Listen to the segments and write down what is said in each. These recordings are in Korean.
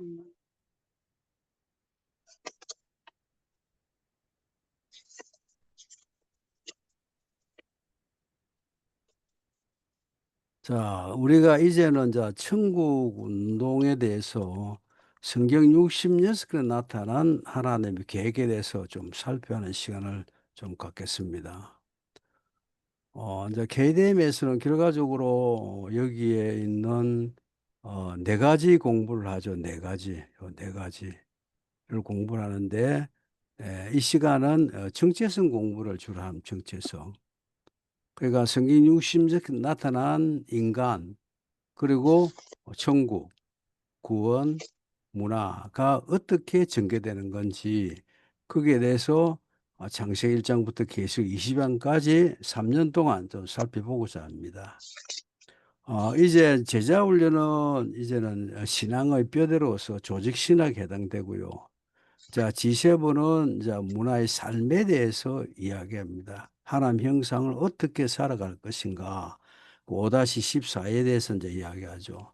음. 자, 우리가 이제는 천국 운동에 대해서 성경 66권에 나타난 하나님의 계획에 대해서 좀 살펴하는 시간을 좀 갖겠습니다. 이제 KDM에서는 결과적으로 여기에 있는 네 가지 공부를 하죠. 네 가지, 네 가지를 공부를 하는데 이 시간은 정체성 공부를 주로 하는 정체성. 그러니까 성경 66권에 나타난 인간 그리고 천국, 구원, 문화가 어떻게 전개되는 건지 거기에 대해서 창세기 1장부터 계속 20장까지 3년 동안 좀 살펴보고자 합니다. 이제 제자 훈련은 이제는 신앙의 뼈대로서 조직 신학에 해당되고요. 자, G7은 이제 문화의 삶에 대해서 이야기합니다. 하나님 형상을 어떻게 살아갈 것인가. 5-14에 대해서 이제 이야기하죠.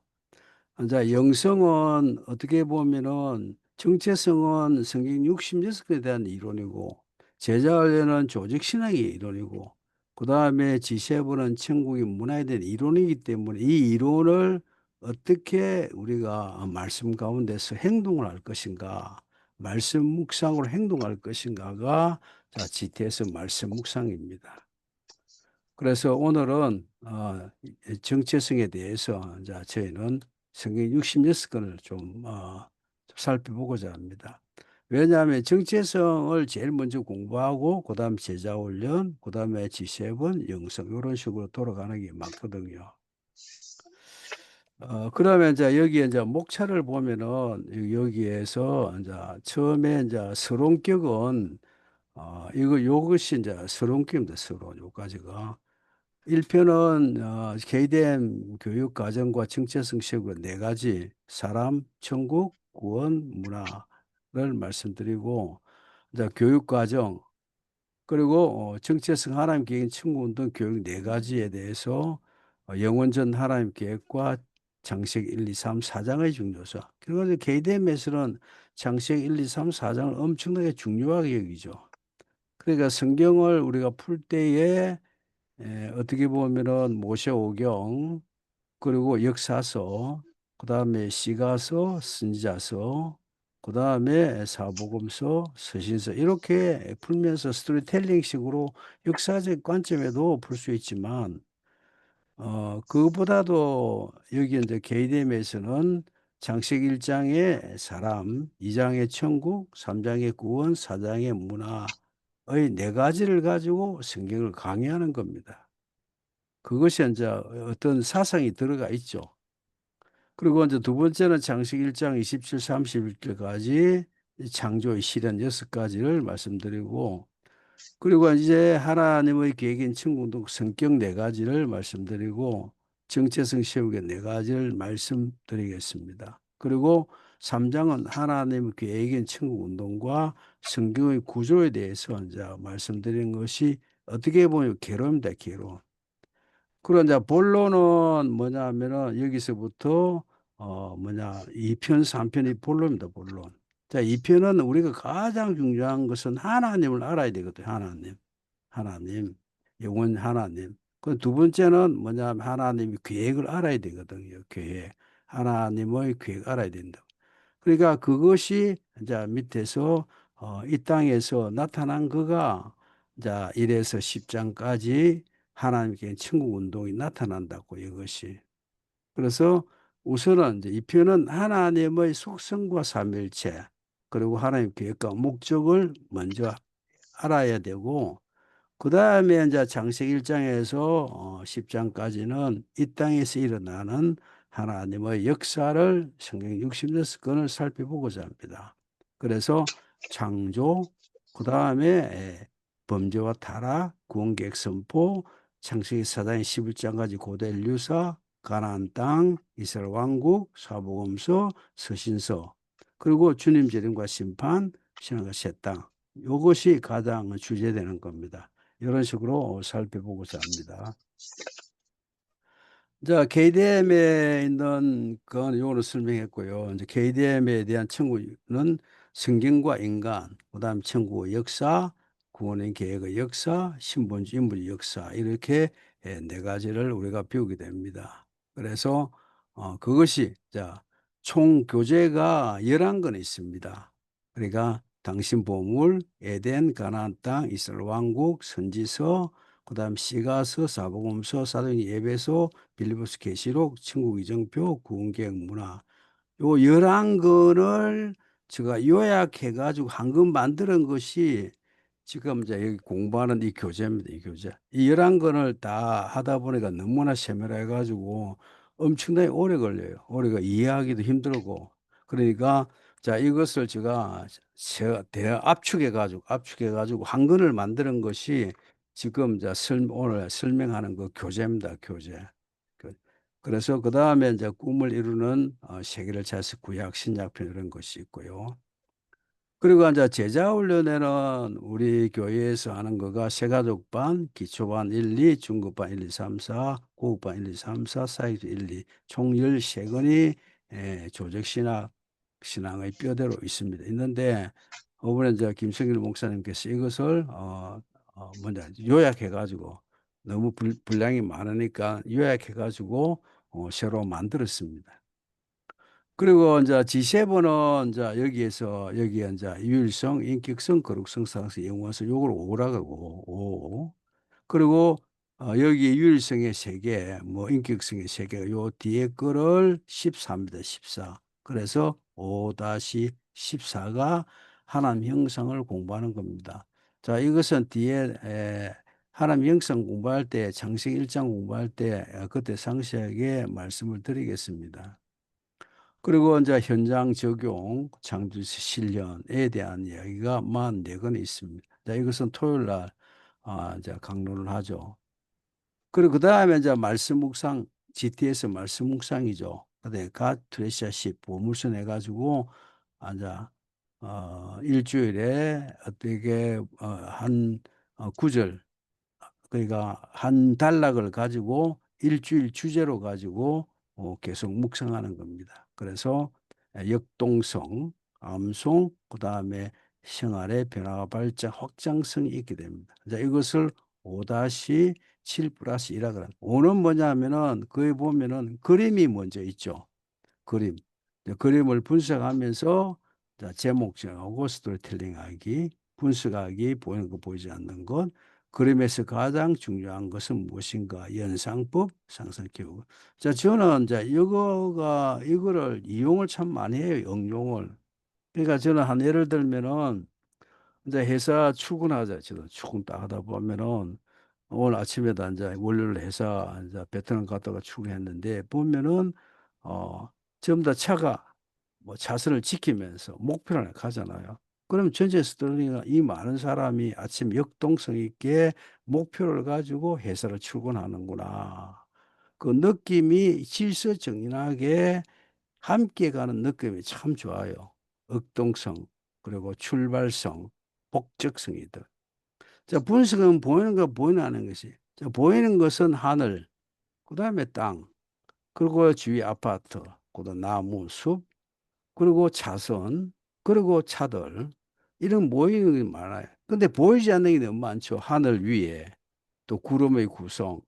자, 영성은 어떻게 보면은 정체성은 성경 66권에 대한 이론이고 제자훈련은 조직신학의 이론이고 그다음에 지세부는 천국의 문화에 대한 이론이기 때문에 이 이론을 어떻게 우리가 말씀 가운데서 행동을 할 것인가 말씀 묵상으로 행동할 것인가가 자, GTS 말씀 묵상입니다. 그래서 오늘은 정체성에 대해서 자, 저희는 성경 66권을 좀 살펴보고자 합니다. 왜냐하면 정체성을 제일 먼저 공부하고 그다음 제자훈련, 그다음에 G7, 영성 이런 식으로 돌아가는 게 맞거든요. 그러면 이제 여기에 이제 목차를 보면은 여기에서 이제 처음에 이제 서론격은 요것이 이제 서론격입니다. 서론 요까지가. 1편은 KDM 교육과정과 정체성 세우고 네 가지 사람, 천국, 구원, 문화를 말씀드리고 이제 교육과정 그리고 정체성 하나님 계획 천국운동 교육 네 가지에 대해서 영원전 하나님 계획과 장세기 1, 2, 3, 4장의 중요성. 그리고 KDM에서는 장세기 1, 2, 3, 4장을 엄청나게 중요하게 여기죠. 그러니까 성경을 우리가 풀 때에 어떻게 보면은 모세오경 그리고 역사서 그다음에 시가서 선지자서 그다음에 사복음서 서신서 이렇게 풀면서 스토리텔링식으로 역사적 관점에도 풀 수 있지만 그보다도 여기 이제 KDM에서는 장세기 1장의 사람, 2장의 천국, 3장의 구원, 4장의 문화의 네 가지를 가지고 성경을 강의하는 겁니다. 그것이 이제 어떤 사상이 들어가 있죠. 그리고 이제 두 번째는 창세기 1장 27, 31절까지 창조의 실현 6가지를 말씀드리고 그리고 이제 하나님의 계획인 천국운동 성격 네 가지를 말씀드리고 정체성 세우기 네 가지를 말씀드리겠습니다. 그리고 3장은 하나님의 계획인 천국운동과 성경의 구조에 대해서 이제 말씀드린 것이 어떻게 보면 개론입니다. 개론. 그런 이제 본론은 뭐냐 하면은 여기서부터 2편, 3편이 본론입니다. 본론. 자, 2편은 우리가 가장 중요한 것은 하나님을 알아야 되거든요. 하나님. 하나님. 영원 하나님. 그 두 번째는 뭐냐면 하나님의 계획을 알아야 되거든요. 계획. 하나님의 계획 알아야 된다. 그러니까 그것이 이제 밑에서 이 땅에서 나타난 그가 이제 1에서 10장까지 하나님께 천국 운동이 나타난다고 이것이. 그래서 우선은 이제 이 표현은 하나님의 속성과 삼일체 그리고 하나님 계획과 목적을 먼저 알아야 되고 그다음에 이제 장세기 1장에서 10장까지는 이 땅에서 일어나는 하나님의 역사를 성경 66권을 살펴보고자 합니다. 그래서 창조, 그다음에 범죄와 타락, 구원계획 선포, 창세기 4장 11장까지 고대 인류사, 가나안 땅, 이스라엘 왕국, 사복음서, 서신서, 그리고 주님 재림과 심판, 신앙과 새 땅. 이것이 가장 주제되는 겁니다. 이런 식으로 살펴보고자 합니다. 자, KDM에 있는 건 요거는 설명했고요. 이제 KDM에 대한 청구는 성경과 인간, 그다음 청구의 역사, 구원의 계획의 역사, 신본주 인물 역사 이렇게 네 가지를 우리가 배우게 됩니다. 그래서 그것이 자, 총 교재가 11권 있습니다. 그러니까 당신 보물, 에덴, 가나안 땅, 이스라엘 왕국, 선지서, 그다음 시가서, 사복음서, 사도행 예배서, 빌리보스 계시록, 천국 이정표, 구원계획 문화 요 11권을 제가 요약해 가지고 한 권 만드는 것이 지금 이제 여기 공부하는 이 교재입니다. 이 교재. 이 11권을 다 하다 보니까 너무나 세밀해 가지고 엄청나게 오래 걸려요. 오래가 이해하기도 힘들고. 그러니까 자, 이것을 제가 압축해 가지고 한 권을 만드는 것이 지금 오늘 설명하는 그 교재입니다. 교재. 그 그래서 그다음에 이제 꿈을 이루는 세계를 찾아서 구약 신약편 이런 것이 있고요. 그리고 이제 제자 훈련에는 우리 교회에서 하는 거가 새가족반, 기초반 1, 2, 중급반 1, 2, 3, 4, 고급반 1, 2, 3, 4, 사이즈 1, 2, 총 13권이 조직신학 신앙의 뼈대로 있습니다. 있는데 이번에 이제 김성길 목사님께서 이것을 요약해 가지고 너무 분량이 많으니까 요약해 가지고 새로 만들었습니다. 그리고 이제 G7은 이제 여기에 이제 유일성, 인격성, 거룩성, 사랑성, 영원성 요걸 오라 그러고 오. 그리고 여기 유일성의 세계, 뭐 인격성의 세계 요 뒤에 거를 14입니다. 14. 그래서 5-14가 하나님 형상을 공부하는 겁니다. 자, 이것은 뒤에 하나님 형상 공부할 때 창세기 1장 공부할 때 그때 상세하게 말씀을 드리겠습니다. 그리고 이제 현장 적용 창조시 실현에 대한 이야기가 44권이 있습니다. 자, 이것은 토요일 날 이제 강론을 하죠. 그리고 그다음에 이제 말씀 묵상 GTS 말씀 묵상이죠. 근데 갓 트레시아십 보물선 해 가지고 이제 일주일에 어떻게 한 구절 그러니까 한 단락을 가지고 일주일 주제로 가지고 계속 묵상하는 겁니다. 그래서 역동성, 암송, 그다음에 생활의 변화와 발전, 확장성이 있게 됩니다. 자, 이것을 5-7 플러스 1이라 그래요. 5는 뭐냐면은 거기 보면은 그림이 먼저 있죠. 그림. 그림을 분석하면서 자, 제목 정하고 스토리텔링하기, 분석하기, 보이는 거 보이지 않는 것, 그림에서 가장 중요한 것은 무엇인가? 연상법, 상상기억. 자, 저는 이제 이거를 이용을 참 많이 해요. 응용을. 그러니까 저는 한 예를 들면은 이제 회사 출근하자. 저도 출근 딱 하다 보면은 오늘 아침에도 이제 월요일 회사 이제 베트남 갔다가 출근했는데 보면은 어 전부 다 차가 뭐 차선을 지키면서 목표를 가잖아요. 그럼 전체 스토리가 이 많은 사람이 아침 역동성 있게 목표를 가지고 회사를 출근하는구나. 그 느낌이 질서정연하게 함께 가는 느낌이 참 좋아요. 역동성, 그리고 출발성, 목적성이들. 자, 분석은 보이는 거 보이는 하는 것이. 자, 보이는 것은 하늘, 그다음에 땅, 그리고 주위 아파트, 그다음 나무, 숲, 그리고 차선, 그리고 차들 이런 모이는 게 많아요. 근데 보이지 않는 게 너무 많죠. 하늘 위에 또 구름의 구성,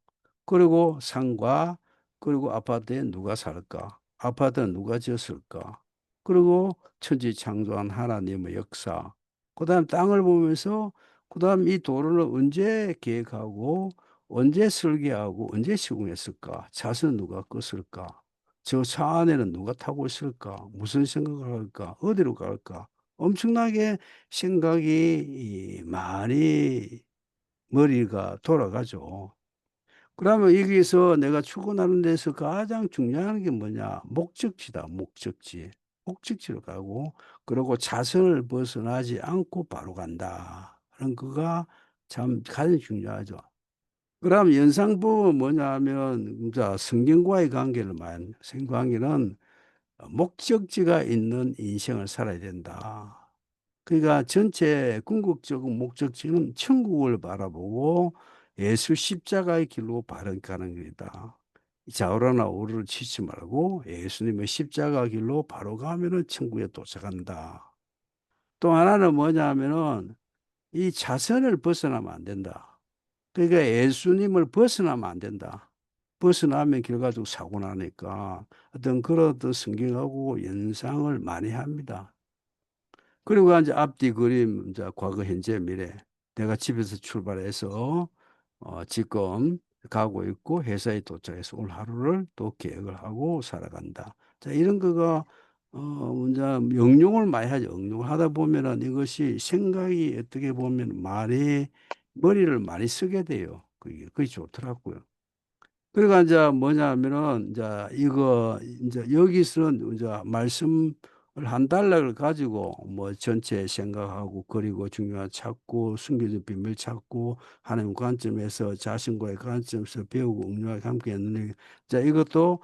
그리고 산과 그리고 아파트에 누가 살까? 아파트는 누가 지었을까? 그리고 천지 창조한 하나님의 역사. 그다음 땅을 보면서 그다음 이 도로를 언제 계획하고 언제 설계하고 언제 시공했을까? 차선 누가 껐을까? 저 차 안에는 누가 타고 있을까? 무슨 생각을 할까? 어디로 갈까? 엄청나게 생각이 많이 머리가 돌아가죠. 그러면 여기서 내가 출근하는 데서 가장 중요한 게 뭐냐? 목적지다, 목적지. 목적지로 가고, 그리고 차선을 벗어나지 않고 바로 간다. 그런 거가 참 가장 중요하죠. 그럼 연상법은 뭐냐 하면, 자, 성경과의 관계를 말하는, 성경 관계는 목적지가 있는 인생을 살아야 된다. 그러니까 전체 궁극적인 목적지는 천국을 바라보고 예수 십자가의 길로 바른 가는 길이다. 좌우로나 우로를 치지 말고 예수님의 십자가 길로 바로 가면은 천국에 도착한다. 또 하나는 뭐냐 하면은 이 차선을 벗어나면 안 된다. 그러니까 예수님을 벗어나면 안 된다. 벗어나면 결과적으로 사고 나니까 어떤 그런 어떤 성경하고 연상을 많이 합니다. 그리고 이제 앞뒤 그림, 이제 과거, 현재, 미래. 내가 집에서 출발해서 지금 가고 있고 회사에 도착해서 오늘 하루를 또 계획을 하고 살아간다. 자, 이런 거가 이제 응용을 많이 하죠. 응용을 하다 보면은 이것이 생각이 어떻게 보면 많이 머리를 많이 쓰게 돼요. 그게 좋더라고요. 그러니까 이제 뭐냐면은 이제 이거 이제 여기서는 이제 말씀을 한 단락을 가지고 뭐 전체 생각하고 그리고 중요한 찾고 숨겨진 비밀 찾고 하나님 관점에서 자신과의 관점에서 배우고 응용하게 함께 했는데 자 이것도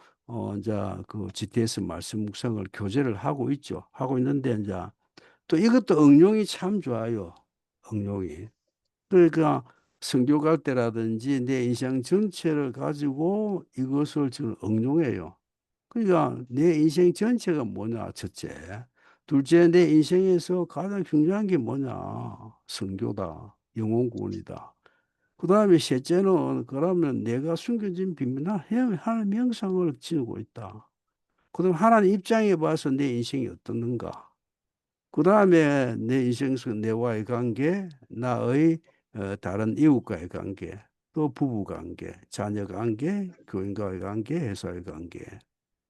이제 그 GTS 말씀 묵상을 교재를 하고 있죠. 하고 있는데 이제 또 이것도 응용이 참 좋아요. 응용이. 그러니까 선교 갈 때라든지 내 인생 전체를 가지고 이것을 지금 응용해요. 그러니까 내 인생 전체가 뭐냐, 첫째. 둘째, 내 인생에서 가장 중요한 게 뭐냐, 선교다, 영혼 구원이다. 그 다음에 셋째는 그러면 내가 숨겨진 비밀나 하나님 형상을 지니고 있다. 그다음 하나님 입장에 봐서 내 인생이 어떻는가. 그 다음에 내 인생 속 내와의 관계, 나의 다른 이웃과의 관계, 또 부부 관계, 자녀 관계, 교인과의 관계, 회사의 관계,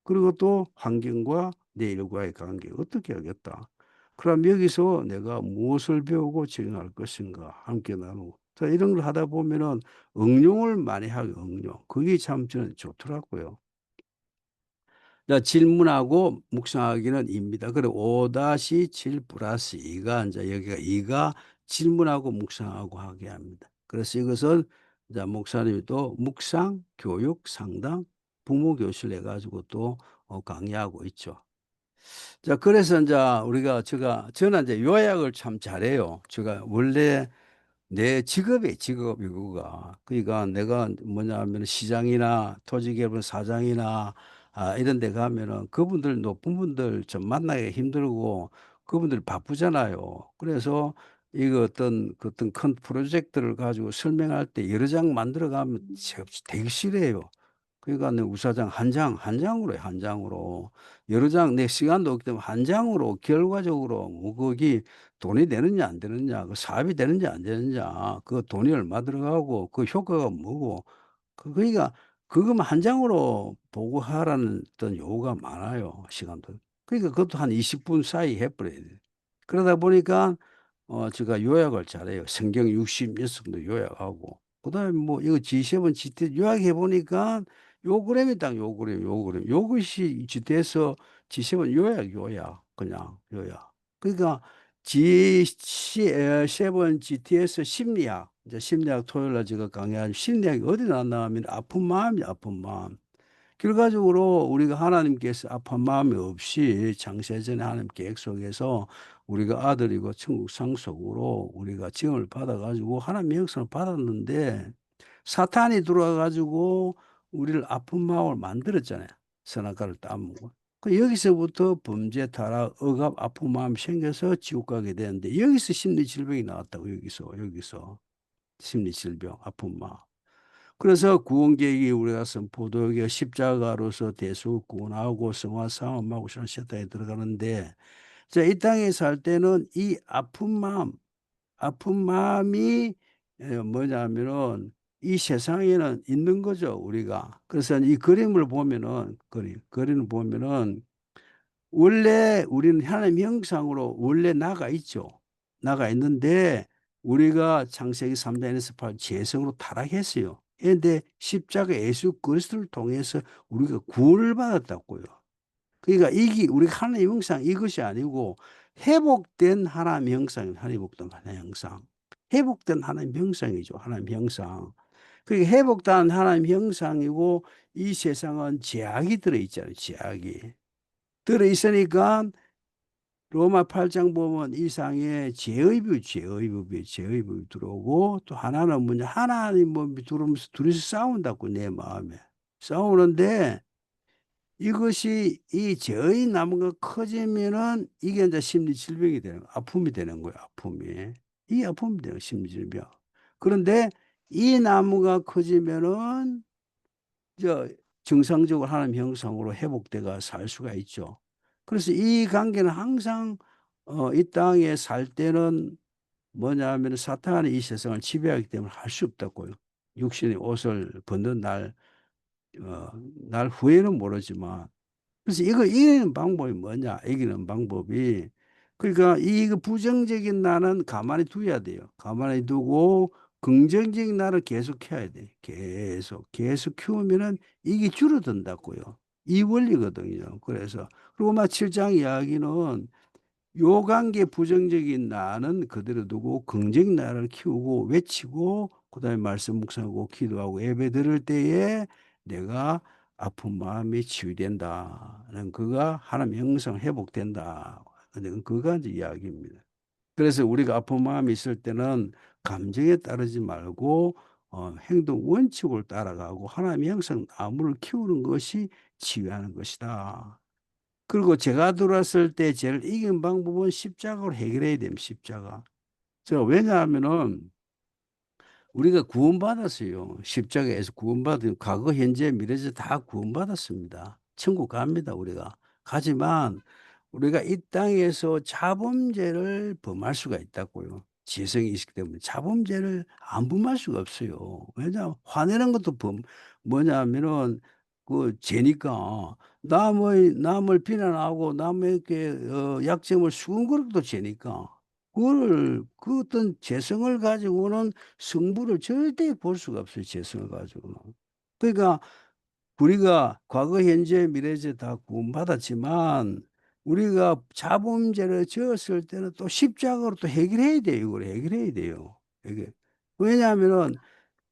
그리고 또 환경과 내 일과의 관계 어떻게 하겠다. 그럼 여기서 내가 무엇을 배우고 적용할 것인가 함께 나누고. 자, 이런 걸 하다 보면은 응용을 많이 하게 응용. 그게 참 저는 좋더라고요. 자, 질문하고 묵상하기는 입니다. 그리고 5-7 플러스 2가 이제 여기가 2가 질문하고 묵상하고 하게 합니다. 그래서 이것은 이제 목사님이 또 묵상, 교육, 상담, 부모 교실 해가지고 또 강의하고 있죠. 자, 그래서 이제 저는 이제 요약을 참 잘해요. 제가 원래 내 직업 이거가. 그러니까 내가 뭐냐면 시장이나 토지개발 사장이나 이런 데 가면은 그분들 높은 분들 좀 만나기 힘들고 그분들 바쁘잖아요. 그래서 이거 어떤 큰 프로젝트를 가지고 설명할 때 여러 장 만들어 가면 되게 싫어해요. 그러니까 내 우사장 한 장으로 해, 한 장으로. 여러 장, 내 시간도 없기 때문에 한 장으로 결과적으로 뭐 거기 돈이 되느냐 안 되느냐, 그 사업이 되느냐 안 되느냐, 그 돈이 얼마 들어가고 그 효과가 뭐고, 그러니까 그것만 한 장으로 보고하라는 어떤 요구가 많아요, 시간도. 그러니까 그것도 한 20분 사이 해버려야 돼. 그러다 보니까 제가 요약을 잘해요. 성경 66권도 요약하고. 그다음에 뭐 이거 G7 GT 요약해 보니까 요 그램이 딱 요 그램, 요 그램. 요것이 GT에서 G7 요약 그냥 요약. 그러니까 G7 GT에서 심리학, 이제 심리학 토요일 날 제가 강의한 심리학이 어디 나왔나 하면 아픈 마음이 아픈 마음. 결과적으로 우리가 하나님께서 아픈 마음이 없이 창세전에 하나님 계획 속에서 우리가 아들이고 천국 상속으로 우리가 지음을 받아가지고 하나님의 형상을 받았는데 사탄이 들어와가지고 우리를 아픈 마음을 만들었잖아요. 선악과를 따먹고. 여기서부터 범죄, 타락, 억압, 아픈 마음이 생겨서 지옥 가게 되는데 여기서 심리 질병이 나왔다고 여기서 심리 질병, 아픈 마음. 그래서 구원계획이 우리가 선포되게 십자가로서 대수 구원하고 성화 상함하고 세상에 들어가는데 자, 이 땅에 살 때는 이 아픈 마음이 뭐냐면은 이 세상에는 있는 거죠, 우리가. 그래서 이 그림을 보면은 그림을 보면은 원래 우리는 하나님 형상으로 원래 나가 있죠. 나가 있는데 우리가 창세기 3장에서 죄성으로 타락했어요. 그런데 십자가 예수 그리스도를 통해서 우리가 구원을 받았다고요. 그러니까 이게 우리가 하나님 형상 이것이 아니고 회복된 하나님 형상입니다. 회복된 하나님 형상. 회복된 하나님 형상이죠. 하나님 형상. 그게 회복된 하나님 형상이고 이 세상은 죄악이 들어있잖아요. 죄악이. 들어있으니까 로마 8장 보면 이상의 죄의 법이 들어오고 또 하나는 뭐냐 하나님 법이 들어오면서 둘이서 싸운다고 내 마음에 싸우는데 이것이 이 죄의 나무가 커지면은 이게 이제 심리 질병이 되는 거야. 아픔이 되는 거야. 아픔이. 이 아픔이 되는 거야, 심리 질병. 그런데 이 나무가 커지면은 저 정상적으로 하나님 형상으로 회복돼가 살 수가 있죠. 그래서 이 관계는 항상 이 땅에 살 때는 뭐냐 하면 사탄이 이 세상을 지배하기 때문에 할 수 없다고요. 육신의 옷을 벗는 어, 날 후에는 모르지만. 그래서 이거 이기는 방법이 뭐냐? 이기는 방법이 그러니까 이 부정적인 나는 가만히 두어야 돼요. 가만히 두고 긍정적인 나를 계속 해야 돼. 계속 키우면은 이게 줄어든다고요. 이 원리거든요. 그래서 그리고 막 7장 이야기는 요 관계 부정적인 나는 그대로 두고 긍정적인 나를 키우고 외치고 그다음에 말씀 묵상하고 기도하고 예배 드릴 때에 내가 아픈 마음이 치유된다는 그가 하나님의 형상 회복된다. 근데 그가 이제 이야기입니다. 그래서 우리가 아픈 마음이 있을 때는 감정에 따르지 말고 행동 원칙을 따라가고 하나님의 형상 나무를 키우는 것이 치유하는 것이다. 그리고 제가 들어왔을 때 제일 이긴 방법은 십자가로 해결해야 됩니다. 십자가. 왜냐하면은 우리가 구원받았어요. 십자가에서 구원받은 과거, 현재, 미래에서 다 구원받았습니다. 천국 갑니다, 우리가. 가지만 우리가 이 땅에서 자범죄를 범할 수가 있다고요. 지성이 있기 때문에 자범죄를 안 범할 수가 없어요. 왜냐 화내는 것도 뭐냐면은 그 죄니까 남을 비난하고 남에게 약점을 수근거리는 것도 죄니까 그거를 그 어떤 재성을 가지고는 성부를 절대 볼 수가 없어요. 재성을 가지고는. 그러니까 우리가 과거, 현재, 미래에 다 구원받았지만 우리가 자범죄를 지었을 때는 또 십자가로 또 해결해야 돼요. 이걸 해결해야 돼요. 이게 왜냐하면은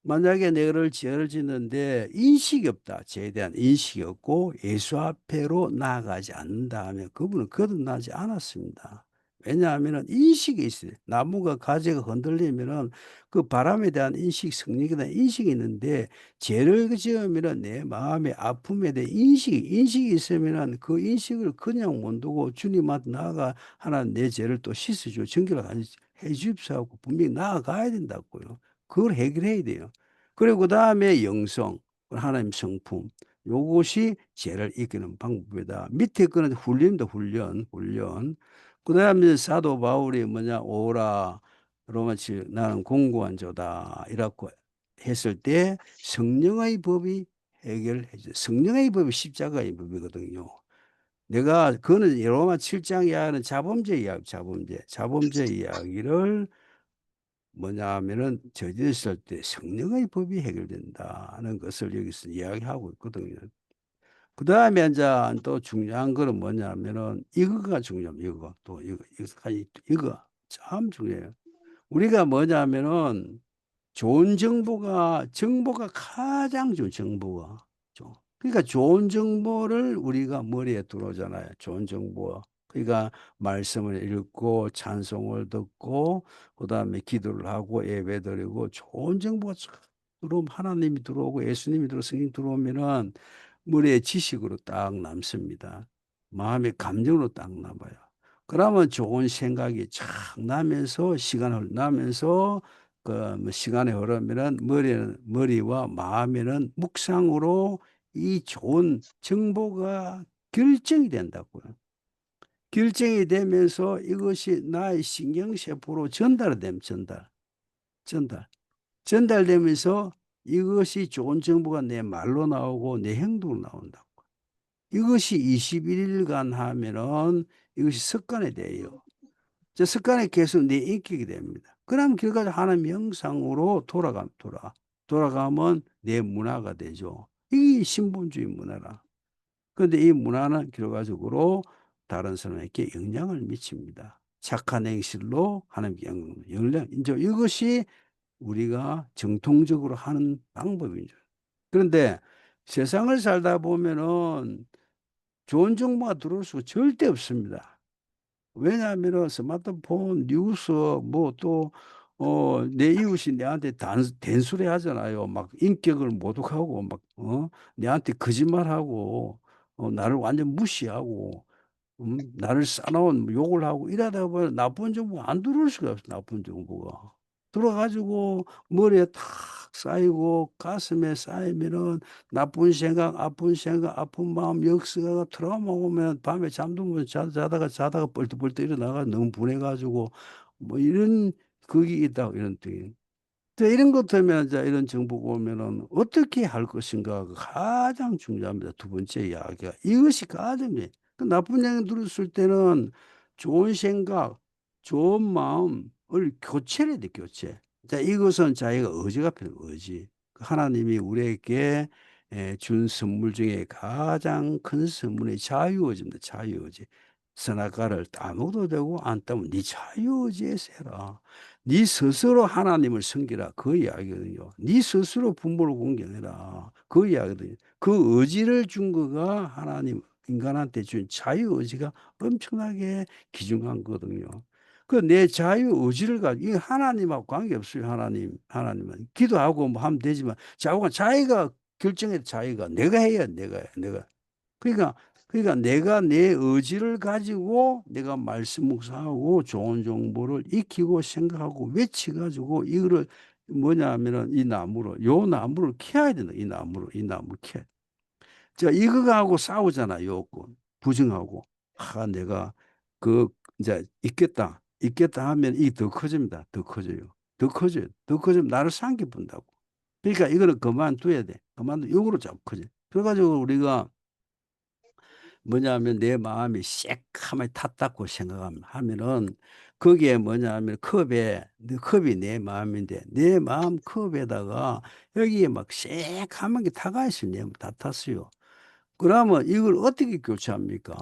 만약에 내가를 죄를 짓는데 인식이 없다. 죄에 대한 인식이 없고 예수 앞에로 나아가지 않는다 하면 그분은 거듭나지 않았습니다. 왜냐하면 인식이 있어요. 나무가 가지가 흔들리면은 그 바람에 대한 인식, 성령에 대한 인식이 있는데 죄를 지으면은 내 마음의 아픔에 대한 인식이 있으면은 그 인식을 그냥 못 두고 주님한테 나아가 하나님 내 죄를 또 씻어주고 정결을 해 주십시오 하고 분명히 나아가야 된다고요. 그걸 해결해야 돼요. 그리고 그다음에 영성, 하나님 성품. 요것이 죄를 이기는 방법이다. 밑에 거는 훈련도 훈련. 그다음에 사도 바울이 뭐냐 오라 로마치 나는 공고한 자다 이라고 했을 때 성령의 법이 해결해 줘. 성령의 법이 십자가의 법이거든요. 내가 그거는 로마 7장 이야기는 자범죄 이야기, 자범죄 이야기를 뭐냐 하면은 저질렀을 때 성령의 법이 해결된다는 것을 여기서 이야기하고 있거든요. 그 다음에 이제 또 중요한 거는 뭐냐면은 이거가 중요합니다. 이거 참 중요해요. 우리가 뭐냐면은 좋은 정보가 가장 좋은 정보가. 그러니까 좋은 정보를 우리가 머리에 들어오잖아요. 좋은 정보. 그러니까 말씀을 읽고 찬송을 듣고 그다음에 기도를 하고 예배드리고 좋은 정보가 쫙 들어오면 하나님이 들어오고 예수님이 들어오고 성령 들어오면은 머리에 지식으로 딱 남습니다. 마음의 감정으로 딱 남아요. 그러면 좋은 생각이 쫙 나면서 시간을 나면서 그 시간이 흐르면은 머리와 마음에는 묵상으로 이 좋은 정보가 결정이 된다고요. 결정이 되면서 이것이 나의 신경세포로 전달. 전달되면서 이것이 좋은 정보가 내 말로 나오고 내 행동으로 나온다고. 이것이 21일간 하면은 이것이 습관이 돼요. 저 습관이 계속 내 인격이 됩니다. 그럼 결과적으로 하나님 형상으로 돌아가면 내 문화가 되죠. 이게 신본주의 문화라. 그런데 이 문화는 결과적으로 다른 사람에게 영향을 미칩니다. 착한 행실로 하나님께 이제 이것이 우리가 정통적으로 하는 방법이죠. 그런데 세상을 살다 보면은 좋은 정보가 들어올 수가 절대 없습니다. 왜냐하면 스마트폰, 뉴스, 뭐 또 내 이웃이 내한테 된소리 하잖아요. 막 인격을 모독하고, 막, 내한테 거짓말하고, 나를 완전 무시하고, 나를 싸놓은 욕을 하고 이러다 보면 나쁜 정보가 안 들어올 수가 없어, 나쁜 정보가. 들어가지고 머리에 탁 쌓이고 가슴에 쌓이면은 나쁜 생각, 아픈 생각, 아픈 마음, 역사가 트라우마 오면 밤에 잠들면 자다가 뻘떡뻘떡 일어나가 너무 분해가지고 뭐 이런 그게 있다, 이런 뜻이. 자, 이런 것 때문에 자, 이런 정보가 오면은 어떻게 할 것인가가 가장 중요합니다. 두 번째 이야기가. 이것이 가장 중요해요. 그 나쁜 얘기 들었을 때는 좋은 생각, 좋은 마음을 교체를 해야 돼, 교체. 자, 이것은 자기가 의지가 필요해요, 의지. 하나님이 우리에게 준 선물 중에 가장 큰 선물이 자유의지입니다, 자유의지. 선악과를 따먹어도 되고 안 따면 네 자유의지에서 해라. 네 스스로 하나님을 섬기라. 그 이야기거든요. 네 스스로 부모를 공경해라. 그 이야기거든요. 그 의지를 준 거가 하나님 인간한테 준 자유의지가 엄청나게 귀중한 거거든요. 그 내 자유의지를 가지고, 이 하나님하고 관계없어요. 하나님은. 기도하고 뭐 하면 되지만, 자기가 결정해, 자기가. 내가 해야, 내가. 그러니까 내가 내 의지를 가지고 내가 말씀 묵상하고 좋은 정보를 익히고 생각하고 외치가지고 이거를 뭐냐 하면은 이 나무로, 요 나무를 키워야 된다. 이 나무를 키워야 돼. 자, 이거하고 싸우잖아, 요건. 부정하고. 내가 그, 이제 있겠다 하면 이 더 커집니다. 더 커져요. 더 커져요. 더 커지면 나를 삼켜본다고. 그러니까 이거는 그만둬야 돼. 요거로 자꾸 커져. 그래가지고 우리가 뭐냐면 내 마음이 새카맣게 탔다고 생각하면은 거기에 뭐냐면 컵이 내 마음인데 내 마음 컵에다가 여기에 막 새카맣게 타가 있어요. 다 탔어요. 그러면 이걸 어떻게 교체합니까?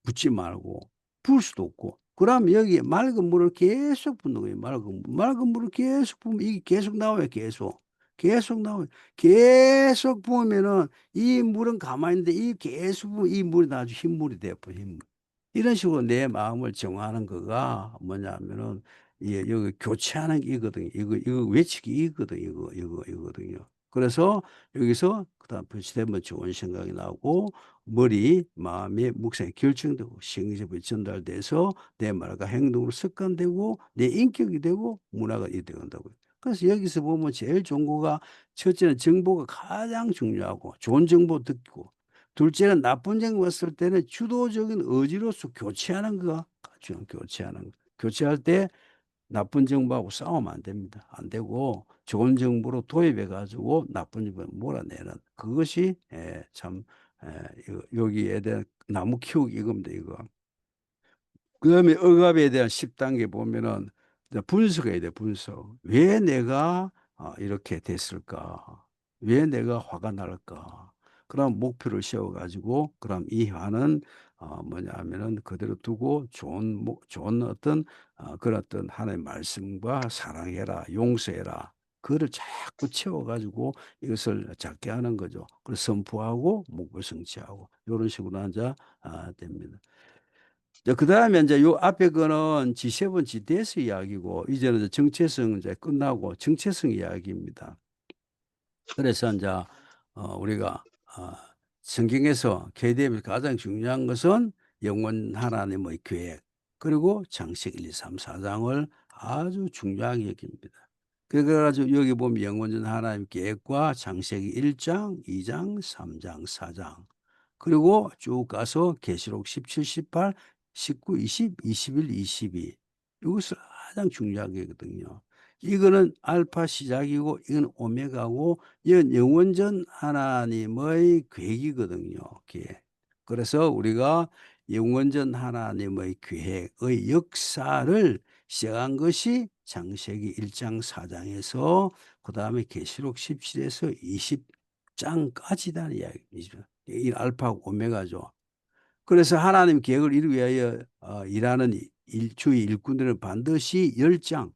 붓지 말고 부을 수도 없고. 그러면 여기에 맑은 물을 계속 붓는 거예요. 맑은 물을 계속 부으면 이게 계속 나와요. 계속 나와요. 계속 부으면은 이 물은 가만히 있는데 이 계속 부으면 이 물이 나중에 흰물이 돼버려. 흰물. 이런 식으로 내 마음을 정화하는 거가 뭐냐면은 여기 교체하는 게 이거든요. 이거 외치기 이거거든요. 그래서 여기서 그다음 표시되면 좋은 생각이 나고 머리, 마음의 묵상이 결정되고 신경이 전달돼서 내 말과 행동으로 습관되고 내 인격이 되고 문화가 이어간다고요. 그래서 여기서 보면 제일 좋은 거가 첫째는 정보가 가장 중요하고 좋은 정보 듣고 둘째는 나쁜 정보 왔을 때는 주도적인 의지로서 교체하는 거가 중요한 교체하는 거. 교체할 때 나쁜 정보하고 싸우면 안 됩니다. 안 되고 좋은 정보로 도입해 가지고 나쁜 정보를 몰아내는 그것이 참 여기에 대한 나무 키우기 이겁니다. 이거. 그다음에 억압에 대한 10단계 보면은 분석해야 돼. 분석. 왜 내가 이렇게 됐을까? 왜 내가 화가 날까? 그럼 목표를 세워가지고 그럼 이 화는 뭐냐 하면은 그대로 두고 좋은 어떤 그런 어떤 하나님의 말씀과 사랑해라, 용서해라. 그거를 자꾸 채워가지고 이것을 작게 하는 거죠. 그래서 선포하고 목표 성취하고 이런 식으로 앉아 됩니다. 그 다음에 이제 요 앞에 거는 G7, GTS 이야기고, 이제는 이제 정체성 이제 끝나고 정체성 이야기입니다. 그래서 이제, 우리가, 성경에서 KDM에서 가장 중요한 것은 영원 하나님의 계획, 그리고 장세기 1, 2, 3, 4장을 아주 중요하게 여깁니다. 그래가지고 여기 보면 영원전 하나님 계획과 장세기 1장, 2장, 3장, 4장, 그리고 쭉 가서 계시록 17, 18, 19, 20, 21, 22. 이것을 가장 중요하게 하거든요. 이거는 알파 시작이고 이건 오메가고 이건 영원전 하나님의 계획이거든요. 계획. 그래서 우리가 영원전 하나님의 계획의 역사를 시작한 것이 창세기 1장 4장에서 그 다음에 계시록 17에서 20장까지다는 이야기입니다. 이 알파고 오메가죠. 그래서 하나님 계획을 이루기 위하여 일하는 주의 일꾼들은 반드시 10장,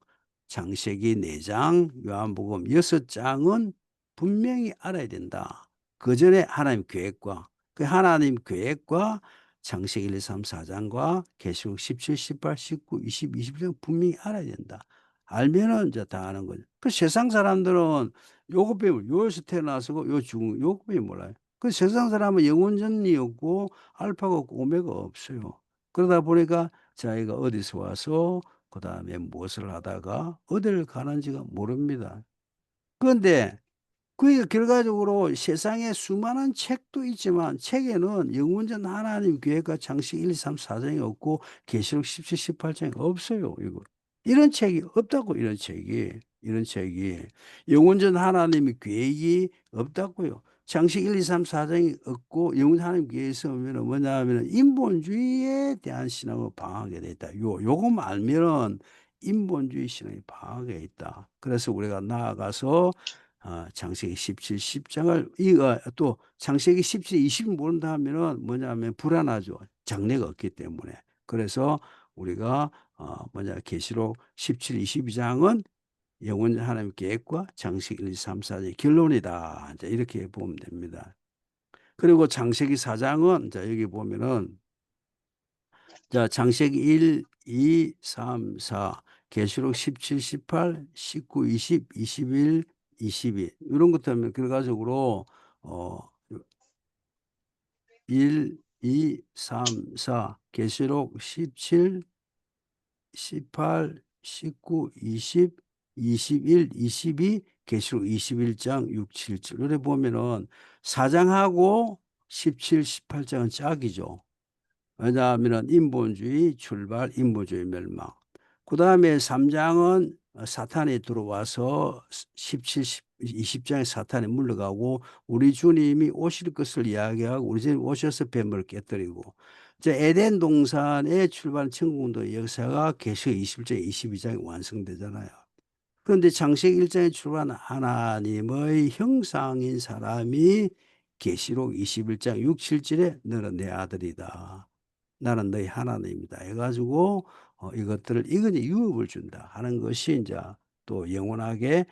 창세기 4장, 요한복음 6장은 분명히 알아야 된다. 그 전에 하나님 계획과 그 하나님 계획과 창세기 1, 2, 3, 4장과 계시록 17, 18, 19, 20, 21장 분명히 알아야 된다. 알면은 이제 다 아는 거죠. 그 세상 사람들은 요것 배우면 요에서 태어나서 요 죽은 요것 배우 몰라요. 그 세상 사람은 영원전이 없고 알파가 없고 오메가 없어요. 그러다 보니까 자기가 어디서 와서 그다음에 무엇을 하다가 어디를 가는지가 모릅니다. 그런데 그러니까 결과적으로 세상에 수많은 책도 있지만 책에는 영원전 하나님 계획과 창세기 1, 2, 3, 4 장이 없고 계시록 17, 18 장이 없어요 이거. 이런 책이 없다고 이런 책이. 이런 책이. 영원전 하나님의 계획이 없다고요. 창세기 1, 2, 3, 4 장이 없고 영원 하나님 계획이 있으면은 뭐냐 하면은 인본주의에 대한 신앙을 방하게 돼 있다. 요것만 알면은 인본주의 신앙이 방하게 있다. 그래서 우리가 나아가서 창세기 17, 10 장을 또 창세기 17, 20을 모른다 하면은 뭐냐면 불안하죠. 장래가 없기 때문에. 그래서 우리가 계시록 17, 22 장은 영원 하나님의 계획과 창세기 1, 2, 3, 4장의 결론이다. 이제 이렇게 보면 됩니다. 그리고 창세기 4장은 자 여기 보면은 자 창세기 1, 2, 3, 4 계시록 17, 18, 19, 20, 21, 22 이런 것 때문에 결과적으로 어 1, 2, 3, 4 계시록 17, 18, 19, 20, 21, 22 계시록 21장 6, 7절 이래 보면은 4장하고 17, 18장은 짝이죠. 왜냐하면은 인본주의 출발, 인본주의 멸망. 그다음에 3 장은 사탄이 들어와서 17, 20 장에 사탄이 물러가고 우리 주님이 오실 것을 이야기하고 우리 주님 오셔서 뱀을 깨뜨리고 이제 에덴 동산의 출발 천국운동의 역사가 계시록 21장, 22장에 완성되잖아요. 그런데 창세기 1 장에 출발한 하나님의 형상인 사람이 계시록 21장 6, 7절에 너는 내 아들이다. 나는 너희 하나님이다 해 가지고 이것들을 이것이 유업을 준다 하는 것이 인제 또 영원하게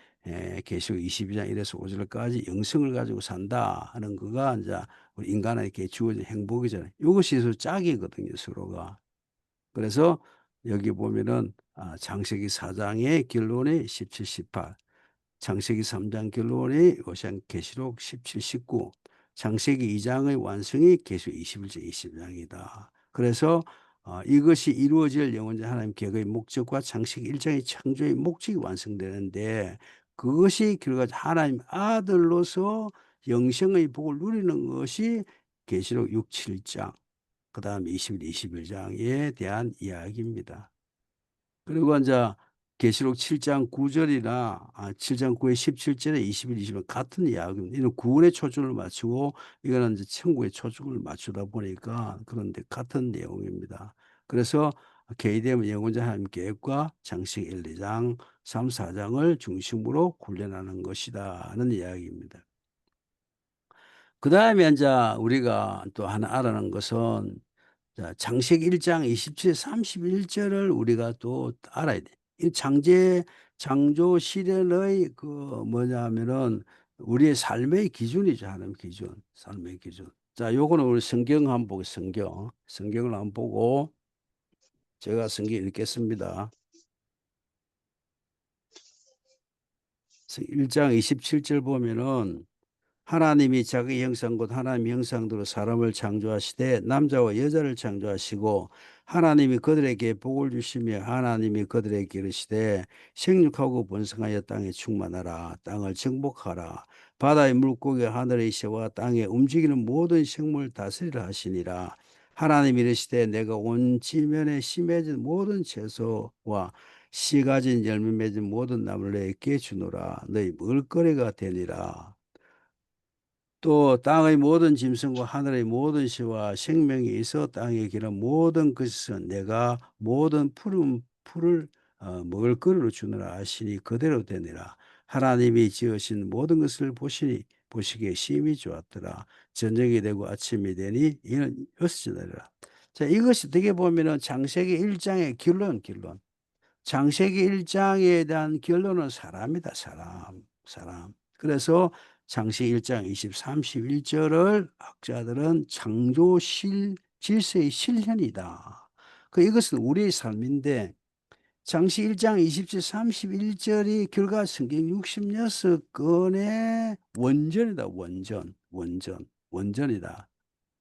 계시록 22장 1 에서 5 절까지 영생을 가지고 산다 하는 거가 인제 우리 인간에게 주어진 행복이잖아요. 요것이 서로 짝이거든요 서로가. 그래서 여기 보면은 창세기 4 장의 결론이 17, 18 창세기 3장 결론이 계시록 17, 19 창세기 2 장의 완성이 계시록 21 장, 22장이다. 그래서 이것이 이루어질 영원전 하나님 계획의 목적과 창세기 1 장의 창조의 목적이 완성되는데 그것이 결과적으로 하나님 아들로서 영생의 복을 누리는 것이 계시록 6, 7장 그다음에 21, 21 장에 대한 이야기입니다. 그리고 인제 계시록 7장 9 절이나 7장 9의 17 절에 21, 22는 같은 이야기입니다. 이는 구원에 초점을 맞추고 이거는 인제 천국에 초점을 맞추다 보니까 그런데 같은 내용입니다. 그래서 개의되면 영원전 하나님 계획과 창세기 1, 2장 3, 4 장을 중심으로 훈련하는 것이다는 이야기입니다. 그다음에 인제 우리가 또 하나 알아는 것은 자 창세기 1장 27, 31 절을 우리가 또 알아야 돼. 이 창조 시련의 그 뭐냐면은 우리의 삶의 기준이죠, 하나님 기준. 삶의 기준. 자 요거는 우리 성경 한번 보고 성경. 성경을 한번 보고 제가 성경 읽겠습니다. 1장 27절 보면은 하나님이 자기 형상 곧 하나님의 형상대로 사람을 창조하시되 남자와 여자를 창조하시고 하나님이 그들에게 복을 주시며 하나님이 그들에게 이르시되 생육하고 번성하여 땅에 충만하라 땅을 정복하라 바다의 물고기와 하늘의 새와 땅에 움직이는 모든 생물 다스리라 하시니라 하나님이 이르시되 내가 온 지면에 씨 맺은 모든 채소와 씨 가진 열매 맺은 모든 나무를 내게 주노라 너희 먹을거리가 되니라 또 땅의 모든 짐승과 하늘의 모든 새와 생명이 있어 땅에 기는 모든 것은 내가 모든 푸른 풀을 먹을 거리로 주느라 하시니 그대로 되니라. 하나님이 지으신 모든 것을 보시기에 심히 좋았더라. 저녁이 되고 아침이 되니 이는 여섯이더라. 자 이것이 어떻게 보면은 창세기 1 장의 결론. 창세기 1 장에 대한 결론은 사람이다 사람. 사람. 그래서 창세기 1장 20, 31 절을 학자들은 창조 질서의 실현이다. 이것은 우리의 삶인데 장시 1장 27, 31절이 결과 성경 66건의 원전이다. 원전이다.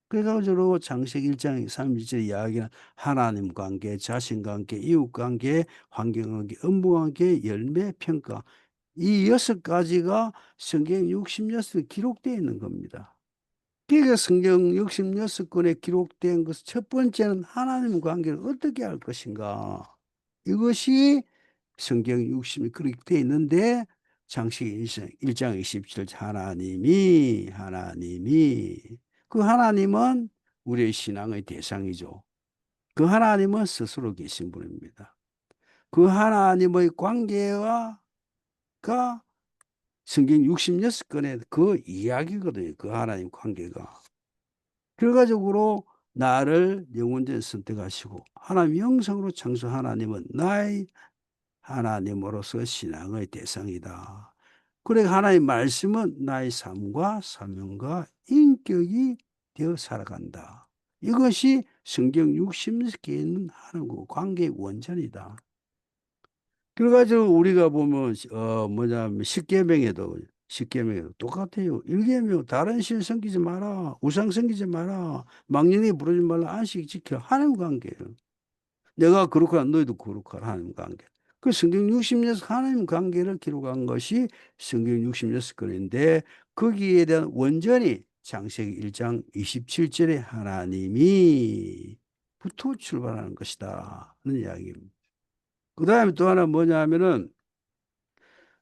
그래가지고 장세기 1장 31절 이야기는 하나님 관계, 자신 관계, 이웃 관계, 환경 관계, 업무 관계, 열매 평가 이 6가지가 성경 66권에 기록되어 있는 겁니다. 그러니까 성경 66권에 기록된 것 첫 번째는 하나님 관계를 어떻게 할 것인가. 이것이 성경 60이 그렇게 되어 있는데 장세기 1장 27절 하나님이 그 하나님은 우리의 신앙의 대상이죠. 그 하나님은 스스로 계신 분입니다. 그 하나님의 관계가 성경 66권의 그 이야기거든요. 그 하나님 관계가. 결과적으로 나를 영원전 선택하시고 하나님 형상으로 창조 하나님은 나의 하나님으로서 신앙의 대상이다. 그래 하나님 말씀은 나의 삶과 사명과 인격이 되어 살아간다. 이것이 성경 60개에 있는 하나님과 관계의 원전이다. 그래가지고 우리가 보면 십계명에도 똑같아요. 일계명 다른 신 섬기지 마라. 우상 섬기지 마라. 망령에 부르지 말라. 안식 지켜. 하나님 관계예요. 내가 거룩하라 너희도 거룩하라. 하나님 관계. 그 성경 66 하나님 관계를 기록한 것이 성경 66권인데 거기에 대한 원전이 창세기 1장 27절에 하나님이 부터 출발하는 것이다. 하는 이야기입니다. 그 다음에 또 하나 뭐냐 하면은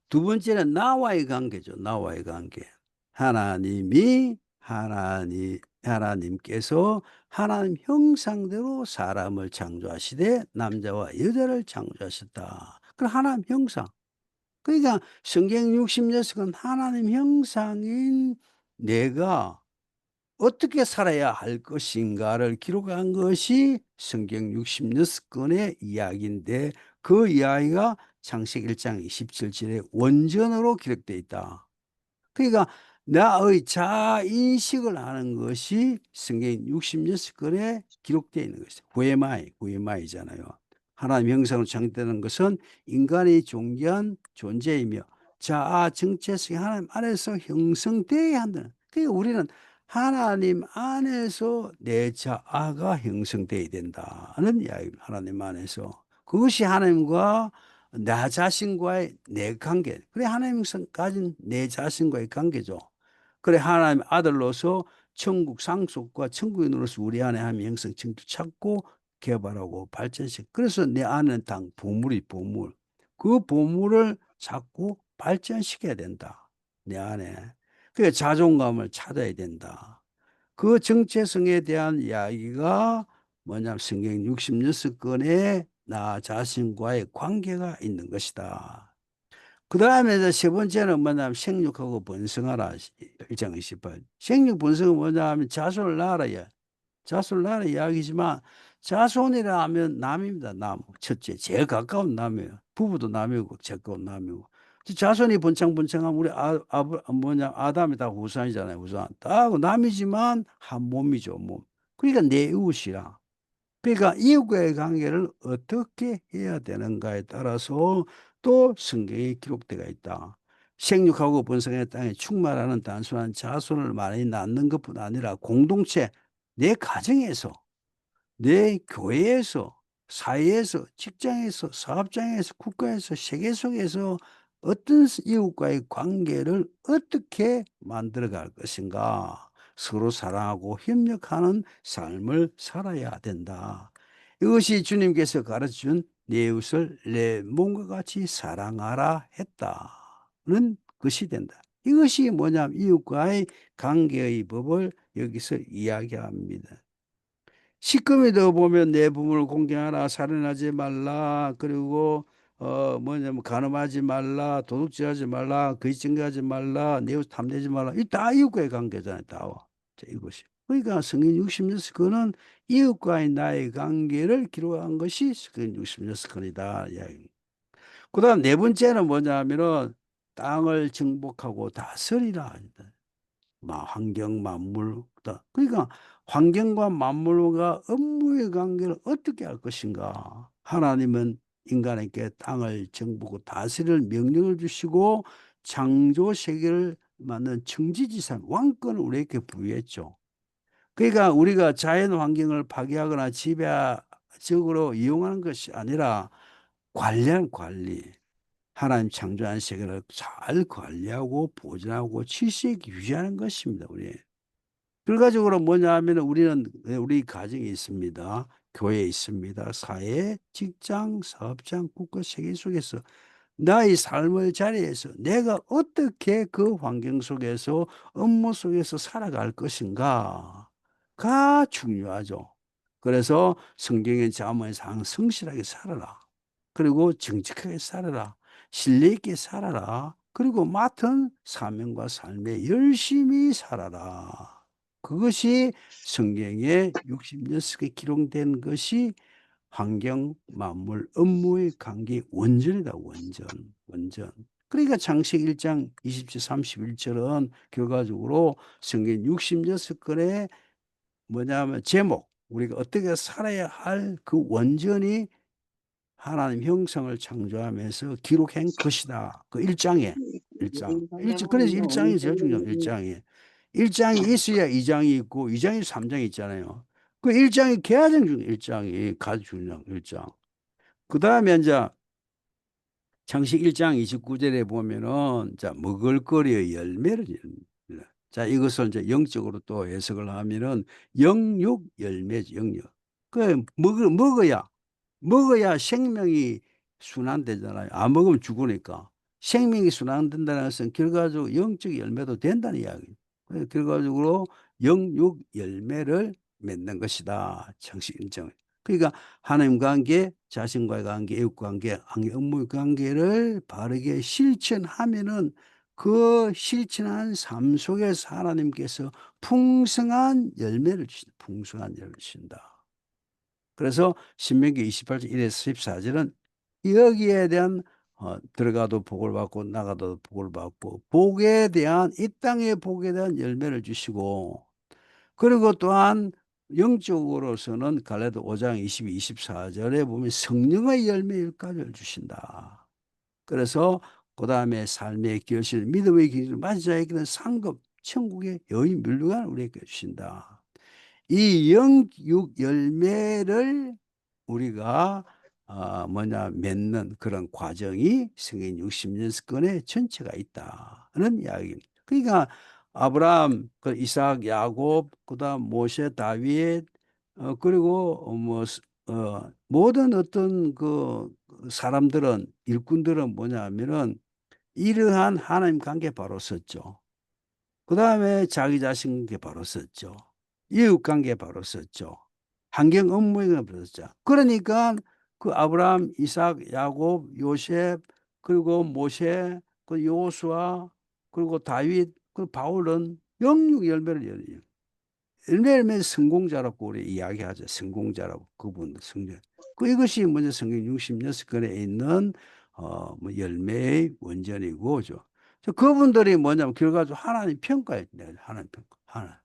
두 번째는 나와의 관계죠. 나와의 관계. 하나님께서 하나님 형상대로 사람을 창조하시되 남자와 여자를 창조하셨다. 그 하나님 형상. 그러니까 성경 66은 하나님 형상인 내가 어떻게 살아야 할 것인가를 기록한 것이 성경 66권의 이야기인데 그 이야기가 창세기 1장 27절에 원전으로 기록되어 있다. 그러니까 나의 자인식을 하는 것이 성경 66권에 기록되어 있는 것이죠. 후에마이잖아요. 하나님 형상으로 창조되는 것은 인간이 존귀한 존재이며 자아 정체성이 하나님 안에서 형성되어야 한다는. 그러니까 우리는 하나님 안에서 내 자아가 형성되어야 된다는 이야기입니다. 하나님 안에서. 그것이 하나님과 나 자신과의 내 관계. 그래 하나님 가진 내 자신과의 관계죠. 그래 하나님 아들로서 천국 상속과 천국인으로서 우리 안에 하나님 형성 청도 찾고 개발하고 발전시켜. 그래서 내 안에는 당 보물. 그 보물을 찾고 발전시켜야 된다. 내 안에. 그래 자존감을 찾아야 된다. 그 정체성에 대한 이야기가 뭐냐면 성경 66권에 나 자신과의 관계가 있는 것이다. 그 다음에 이제 세 번째는 뭐냐면 생육하고 번성하라. 1장 28. 생육 번성은 뭐냐면 자손을 낳아라. 자손을 낳아라 이야기지만 자손이라 하면 남입니다. 남. 첫째. 제일 가까운 남이에요. 부부도 남이고 가까운 남이고. 자손이 번창번창하면 우리 아담이 다 후손이잖아요. 후손. 다 남이지만 한 몸이죠. 몸. 그러니까 내 이웃이라. 그러니까 이웃과의 관계를 어떻게 해야 되는가에 따라서 또 성경에 기록되어 있다. 생육하고 번성의 땅에 충만하는 단순한 자손을 많이 낳는 것뿐 아니라 공동체, 내 가정에서, 내 교회에서, 사회에서, 직장에서, 사업장에서, 국가에서, 세계 속에서 어떤 이웃과의 관계를 어떻게 만들어갈 것인가. 서로 사랑하고 협력하는 삶을 살아야 된다. 이것이 주님께서 가르쳐준 내 이웃을 내 몸과 같이 사랑하라 했다는 것이 된다. 이것이 뭐냐면 이웃과의 관계의 법을 여기서 이야기합니다. 시금에도 보면 내 부모를 공경하라, 살인하지 말라, 그리고 간음하지 말라, 도둑질하지 말라, 거짓 증거하지 말라, 내 이웃 탐내지 말라. 이 다 이웃과의 관계잖아요. 다. 자, 이것이. 그러니까 성경 66권은 이웃과의 나의 관계를 기록한 것이 성경 66권이다. 그 다음 네 번째는 뭐냐면은 땅을 정복하고 다스리라. 환경 만물. 그러니까 환경과 만물과 업무의 관계를 어떻게 할 것인가. 하나님은 인간에게 땅을 정복하고 다스릴 명령을 주시고 창조 세계를 만든 청지지산 왕권을 우리에게 부여했죠. 그러니까 우리가 자연 환경을 파괴하거나 지배적으로 이용하는 것이 아니라 관리하는 관리. 하나님 창조한 세계를 잘 관리하고 보존하고 질서 있게 유지하는 것입니다. 우리. 결과적으로 뭐냐 하면 우리는 우리 가정이 있습니다. 교회에 있습니다. 사회, 직장, 사업장, 국가 세계 속에서 나의 삶의 자리에서 내가 어떻게 그 환경 속에서 업무 속에서 살아갈 것인가가 중요하죠. 그래서 성경의 자문에서 항상 성실하게 살아라. 그리고 정직하게 살아라. 신뢰 있게 살아라. 그리고 맡은 사명과 삶에 열심히 살아라. 그것이 성경에 66개 기록된 것이 환경, 만물, 업무의 관계 원전이다. 원전. 그러니까 창세기 1장 20절 31절은 결과적으로 성경 66건의 뭐냐면 제목, 우리가 어떻게 살아야 할 그 원전이 하나님 형성을 창조하면서 기록한 것이다. 그 1장에. 1장. 그래서 1장이 제일 중요해요. 1장이. 1장이 있어야 2장이 있고 2장이 3장이 있잖아요. 그 1장이 계하정 중 1장이 가장 중요한 1장. 그 다음에 이제 창세기 1장 29절에 보면은 자 먹을거리의 열매를 자 이것을 이제 영적으로 또 해석을 하면은 영육 열매죠. 영육. 그 먹어야 생명이 순환되잖아요. 안 먹으면 죽으니까. 생명이 순환된다는 것은 결과적으로 영적 열매도 된다는 이야기예요. 결과적으로 영육 열매를 맺는 것이다. 정식 인정. 그러니까 하나님 관계, 자신과의 관계, 이웃 관계, 업무 관계를 바르게 실천하면은 그 실천한 삶 속에서 하나님께서 풍성한 열매를 주신다. 풍성한 열매를 주신다. 그래서 신명기 28장 1에서 14절은 여기에 대한 들어가도 복을 받고 나가도 복을 받고 복에 대한 이 땅의 복에 대한 열매를 주시고 그리고 또한 영적으로서는 갈라디아 5장 22, 24절에 보면 성령의 열매 10가지를 주신다. 그래서 그 다음에 삶의 결실, 믿음의 길을 맞은 자에게는 상급, 천국의 여인 멸류관을 우리에게 주신다. 이 영육 열매를 우리가 맺는 그런 과정이 성경 60년권의 전체가 있다는 이야기입니다. 그러니까 아브라함, 그 이삭, 야곱, 그다음 모세, 다윗, 그리고 모든 어떤 그 사람들은 일꾼들은 뭐냐면은 이러한 하나님 관계 바로 섰죠. 그 다음에 자기 자신에게 바로 썼죠. 이웃관계 바로 썼죠. 환경 업무에 바로 썼죠. 그러니까 그 아브라함, 이삭, 야곱, 요셉, 그리고 모세, 그 요수아, 그리고 다윗, 그 바울은 영육 열매를 열어요. 열매를 성공자라고 우리 이야기하죠. 성공자라고 그분 성공. 그 이것이 먼저 성경 66권에 있는 뭐 열매의 원전이고죠. 그분들이 뭐냐면 결과적으로 하나님 평가에 하나님 평가.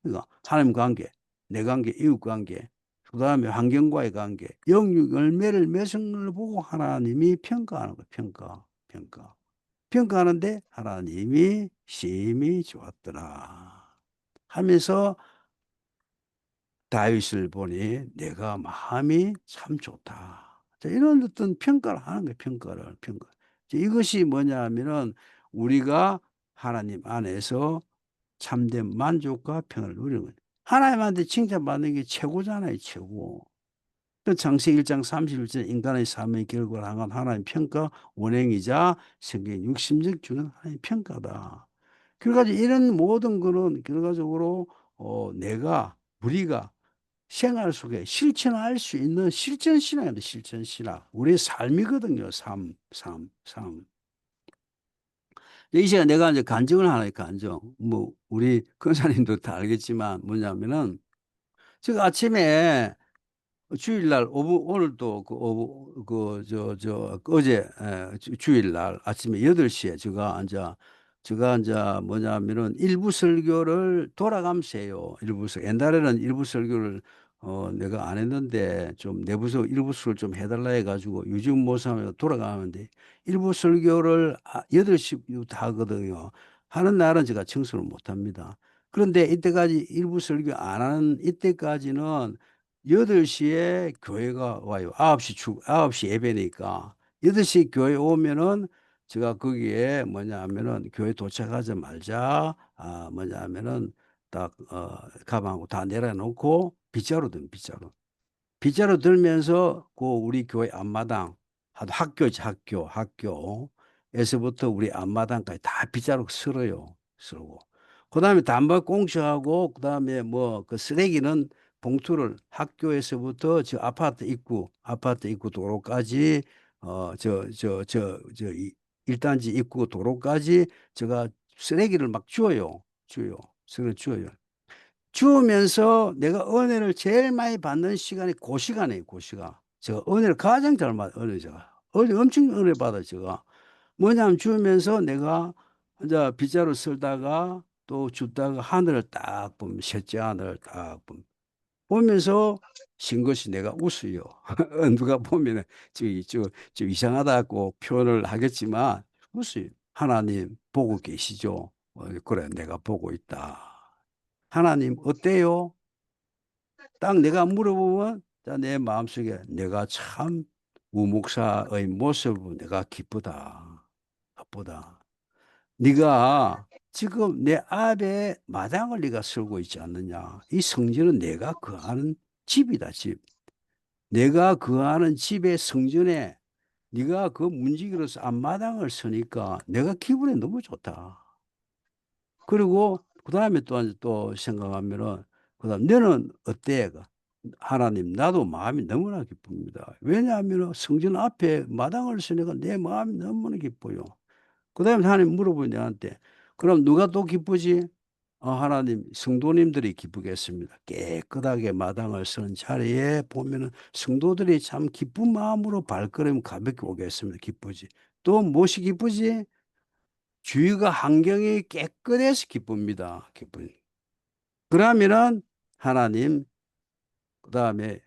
그러니까 하나님 관계, 내 관계, 이웃 관계, 그다음에 환경과의 관계, 영육 열매를 맺은 걸 보고 하나님이 평가하는 거예요. 평가. 평가하는데 하나님이 심히 좋았더라 하면서 다윗을 보니 내가 마음이 참 좋다. 자, 이런 어떤 평가를 하는 거예요. 평가. 이것이 뭐냐 하면은 우리가 하나님 안에서 참된 만족과 평을 누리는 거예요. 하나님한테 칭찬받는 게 최고잖아요. 최고. 그 창세기 1장 31절 인간의 삶의 결과를 향한 하나님 평가 원행이자 성경 60절 주는 하나님 평가다. 결과적으로 이런 모든 거는 결과적으로 우리가 생활 속에 실천할 수 있는 실천 신앙입니다. 실천 신앙. 우리의 삶이거든요. 삶. 이 시간에 내가 이제 간증을 하나 간증. 뭐 우리 권사님도 다 알겠지만 뭐냐면은 제가 아침에 주일날 오늘도 어제 주일날 아침에 8시에 제가 뭐냐면은 일부 설교를 돌아가면서 해요. 옛날에는 일부 설교를 내가 안 했는데 좀 내부서 일부 설교를 좀 해달라 해가지고 요즘 모사하며 돌아가는데 일부 설교를 8시 다 하거든요. 하는 날은 제가 청소를 못 합니다. 그런데 이때까지 일부 설교 안 하는 이때까지는 8시에 교회가 와요. 9시 예배니까. 8시 교회 오면은 제가 거기에 뭐냐 하면은 교회 도착하자마자 뭐냐 하면은 딱 가방하고 다 내려놓고 빗자루 든 빗자루. 빗자루 들면서 그 우리 교회 앞마당 학교지 학교에서부터 우리 앞마당까지 다 빗자루 쓸어요. 쓸고. 그다음에 단박 공사하고 그다음에 뭐 그 쓰레기는 봉투를 학교에서부터 저 아파트 입구 도로까지 저 1단지 입구 도로까지 제가 쓰레기를 막 주워요. 쓰레기 주워요. 주우면서 내가 은혜를 제일 많이 받는 시간이 그 시간이에요, 그 시간. 제가 은혜를 가장 잘 받아요, 은혜 제가. 은혜 엄청 은혜 받아요, 제가. 뭐냐면 주면서 내가 이제 빗자루 쓸다가 또 줍다가 하늘을 딱 보면, 셋째 하늘을 딱 보면서 신 것이 내가 웃어요. 누가 보면은 좀 이상하다고 표현을 하겠지만 웃어요. 하나님 보고 계시죠? 그래, 내가 보고 있다. 하나님 어때요? 딱 내가 물어보면 내 마음속에 내가 참 우목사의 모습을 내가 기쁘다. 기쁘다. 네가 지금 내 앞에 마당을 네가 쓸고 있지 않느냐. 이 성전은 내가 거하는 집이다, 집. 내가 거하는 집의 성전에 네가 그 문지기로서 앞마당을 쓰니까 내가 기분이 너무 좋다. 그리고 그 다음에 또 생각하면은 그다음 너는 어때? 하나님 나도 마음이 너무나 기쁩니다. 왜냐하면 성전 앞에 마당을 쓰니까 내 마음이 너무나 기뻐요. 그 다음에 하나님 물어보니 내한테 그럼 누가 또 기쁘지? 하나님 성도님들이 기쁘겠습니다. 깨끗하게 마당을 쓰는 자리에 보면은 성도들이 참 기쁜 마음으로 발걸음 가볍게 오겠습니다. 기쁘지. 또 무엇이 기쁘지? 주위가 환경이 깨끗해서 기쁩니다. 기쁨. 그러면은 하나님 그다음에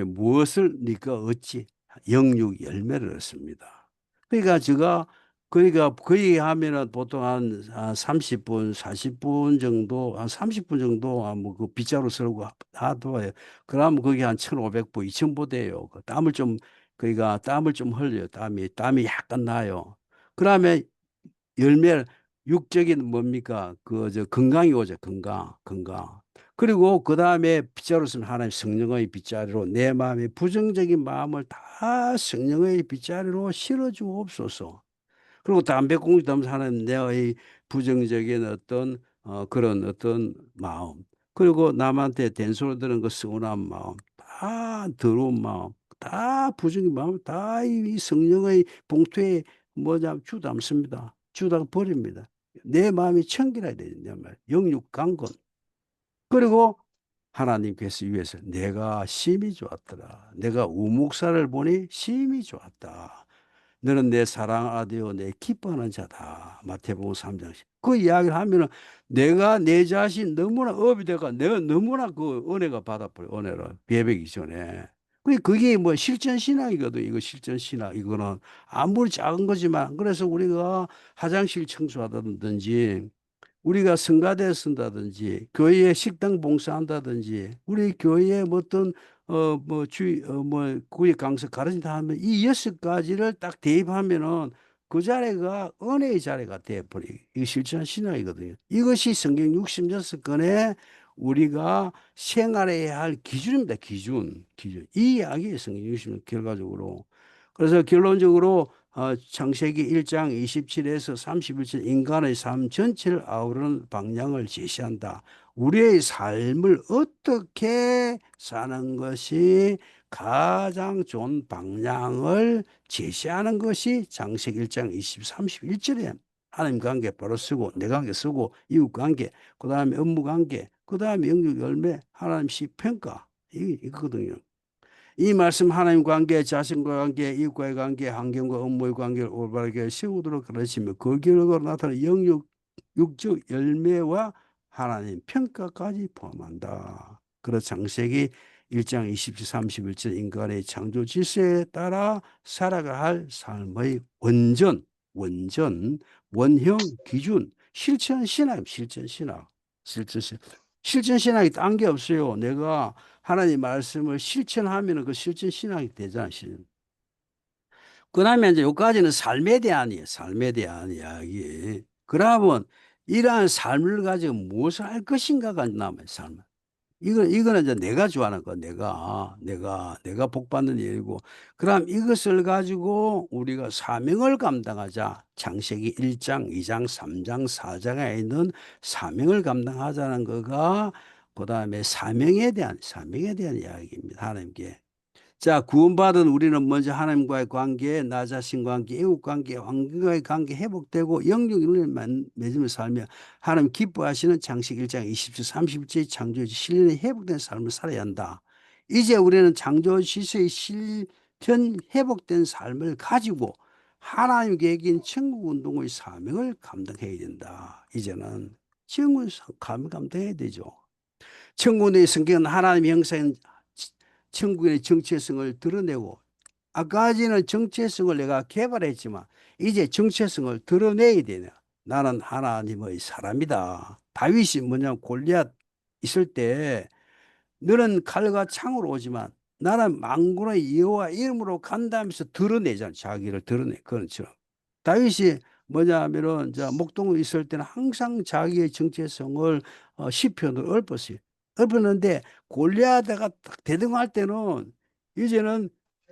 무엇을 네가 얻지? 영육 열매를 얻습니다. 그러니까 제가 거의 하면은 보통 한 30분, 40분 정도, 한 30분 정도 뭐그 빗자루 썰고 하도요. 그러면 그게 한 1,500보, 2,000보 돼요. 그 땀을 좀 흘려요. 땀이 약간 나요. 그러면 열매 육적인 뭡니까? 건강이 오죠. 건강. 그리고 그 다음에 빗자루 쓰면 하나님 성령의 빗자루로 내 마음의 부정적인 마음을 다 성령의 빗자루로 실어주옵소서. 그리고 담배꽁초 담면서 하나님 내의 부정적인 어떤 그런 어떤 마음 그리고 남한테 된소리 드는 그 서운한 마음 다 더러운 마음 다 부정의 마음 다 이 성령의 봉투에 뭐냐 주담습니다. 주다가 버립니다. 내 마음이 청결해야 되는 말 영육 강건 그리고 하나님께서 위해서 내가 심히 좋았더라. 내가 우목사를 보니 심히 좋았다. 너는 내 사랑하되어 내 기뻐하는 자다. 마태복음 3장. 그 이야기를 하면은 내가 내 자신 너무나 업이 돼가 내가 너무나 그 은혜가 받아버려. 은혜를 예배기 전에. 그게 뭐 실전 신앙이거든. 이거 실전 신앙. 이거는 아무리 작은 거지만 그래서 우리가 화장실 청소하다든지 우리가 성가대 쓴다든지 교회에 식당 봉사한다든지 우리 교회에 뭐 어떤 구역 강사 가르친다 하면 이 6가지를 딱 대입하면은 그 자리가 은혜의 자리가 돼버리. 이거 실천 신앙이거든요. 이것이 성경 66권에 우리가 생활해야 할 기준입니다. 기준. 이 이야기에 성경 66권 결과적으로. 그래서 결론적으로 창세기 1장 27에서 31절 인간의 삶 전체를 아우르는 방향을 제시한다. 우리의 삶을 어떻게 사는 것이 가장 좋은 방향을 제시하는 것이 창세기 1장 31절에 하나님 관계 바로 쓰고 내 관계 쓰고 이웃 관계 그다음에 업무 관계 그다음에 영육 열매 하나님 시 평가 이거거든요. 이 말씀 하나님 관계, 자신과 관계, 이웃과의 관계, 환경과 업무의 관계를 올바르게 세우도록 가르치며 그 결과로 나타나는 육적 열매와 하나님 평가까지 포함한다. 그런 창세기 1장 20절 31절 인간의 창조 질서에 따라 살아가야 할 삶의 원형 기준 실천 신학 실천 신학 실천 신학이 딴 게 없어요. 내가 하나님 말씀을 실천하면 그 실천 신학이 되잖아. 그다음에 이제 여기까지는 삶에 대한 삶에 대한 이야기. 그러면 이러한 삶을 가지고 무엇을 할 것인가가 남아요. 삶. 이거는 이제 내가 좋아하는 거, 내가 복 받는 일이고, 그럼 이것을 가지고 우리가 사명을 감당하자. 창세기 1장, 2장, 3장, 4장에 있는 사명을 감당하자는 거가, 그 다음에 사명에 대한 이야기입니다. 하나님께. 자, 구원받은 우리는 먼저 하나님과의 관계, 나 자신과 관계, 이웃 관계, 환경과의 관계 회복되고 영적 연liên 맺으며 살며 하나님 기뻐하시는 창세기 1장 20절 30절의 창조의 실현이 회복된 삶을 살아야 한다. 이제 우리는 창조 질서의 실현 회복된 삶을 가지고 하나님 계획인 천국 운동의 사명을 감당해야 된다. 이제는 천국 감당해야 되죠. 천국의 성경은 하나님의 형상인 천국의 정체성을 드러내고, 아까지는 정체성을 내가 개발했지만 이제 정체성을 드러내야 되냐. 나는 하나님의 사람이다. 다윗이 뭐냐면 골리앗 있을 때 너는 칼과 창으로 오지만 나는 만군의 여호와 이름으로 간다면서 드러내잖아. 자기를 드러내. 그런 것처럼 다윗이 뭐냐면은 목동에 있을 때는 항상 자기의 정체성을 시편으로 읊었어요. 읊었는데 골리앗가 딱 대등할 때는 이제는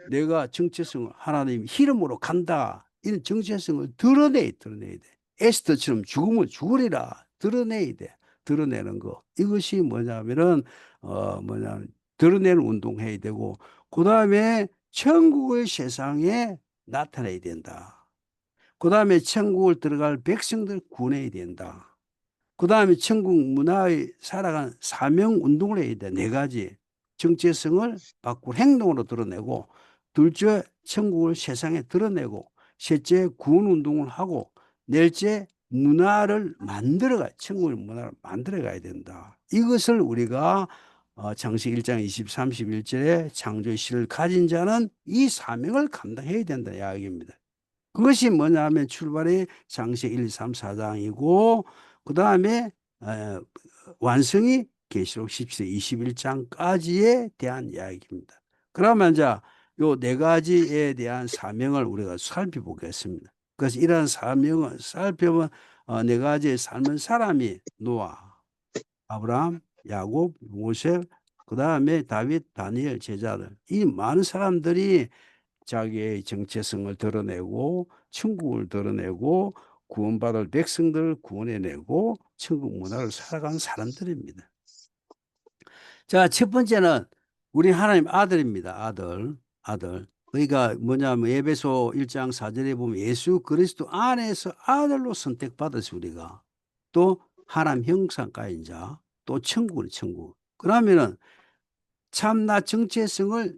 내가 정체성을 하나님 이름으로 간다. 이런 정체성을 드러내야 돼. 에스더처럼 죽으면 죽으리라. 드러내야 돼. 드러내는 거. 이것이 뭐냐면 드러내는 운동해야 되고, 그 다음에 천국의 세상에 나타내야 된다. 그 다음에 천국을 들어갈 백성들 구원해야 된다. 그 다음에 천국 문화의 살아가는 사명 운동을 해야 돼. 네 가지. 정체성을 바꾸고 행동으로 드러내고, 둘째 천국을 세상에 드러내고, 셋째 구원 운동을 하고, 넷째 문화를 만들어가, 천국의 문화를 만들어가야 된다. 이것을 우리가 창세기 1장 20, 31절에 창조의 실을 가진 자는 이 사명을 감당해야 된다 이야기입니다. 그것이 뭐냐면 출발이 창세기 1, 2, 3, 4장이고 그 다음에 완성이 계시록 17, 21장까지에 대한 이야기입니다. 그러면 요 네 가지에 대한 사명을 우리가 살펴보겠습니다. 그래서 이러한 사명을 살펴보면 네 가지의 삶은 사람이 노아, 아브라함, 야곱, 모세, 그 다음에 다윗, 다니엘, 제자들, 이 많은 사람들이 자기의 정체성을 드러내고 천국을 드러내고 구원받을 백성들을 구원해내고 천국 문화를 살아가는 사람들입니다. 자, 첫 번째는 우리 하나님 아들입니다. 아들. 그러니까 뭐냐면 에베소 1장 4절에 보면 예수 그리스도 안에서 아들로 선택받았어요. 우리가 또 하나님 형상가인 자, 또 천국. 그러면은 참나 정체성을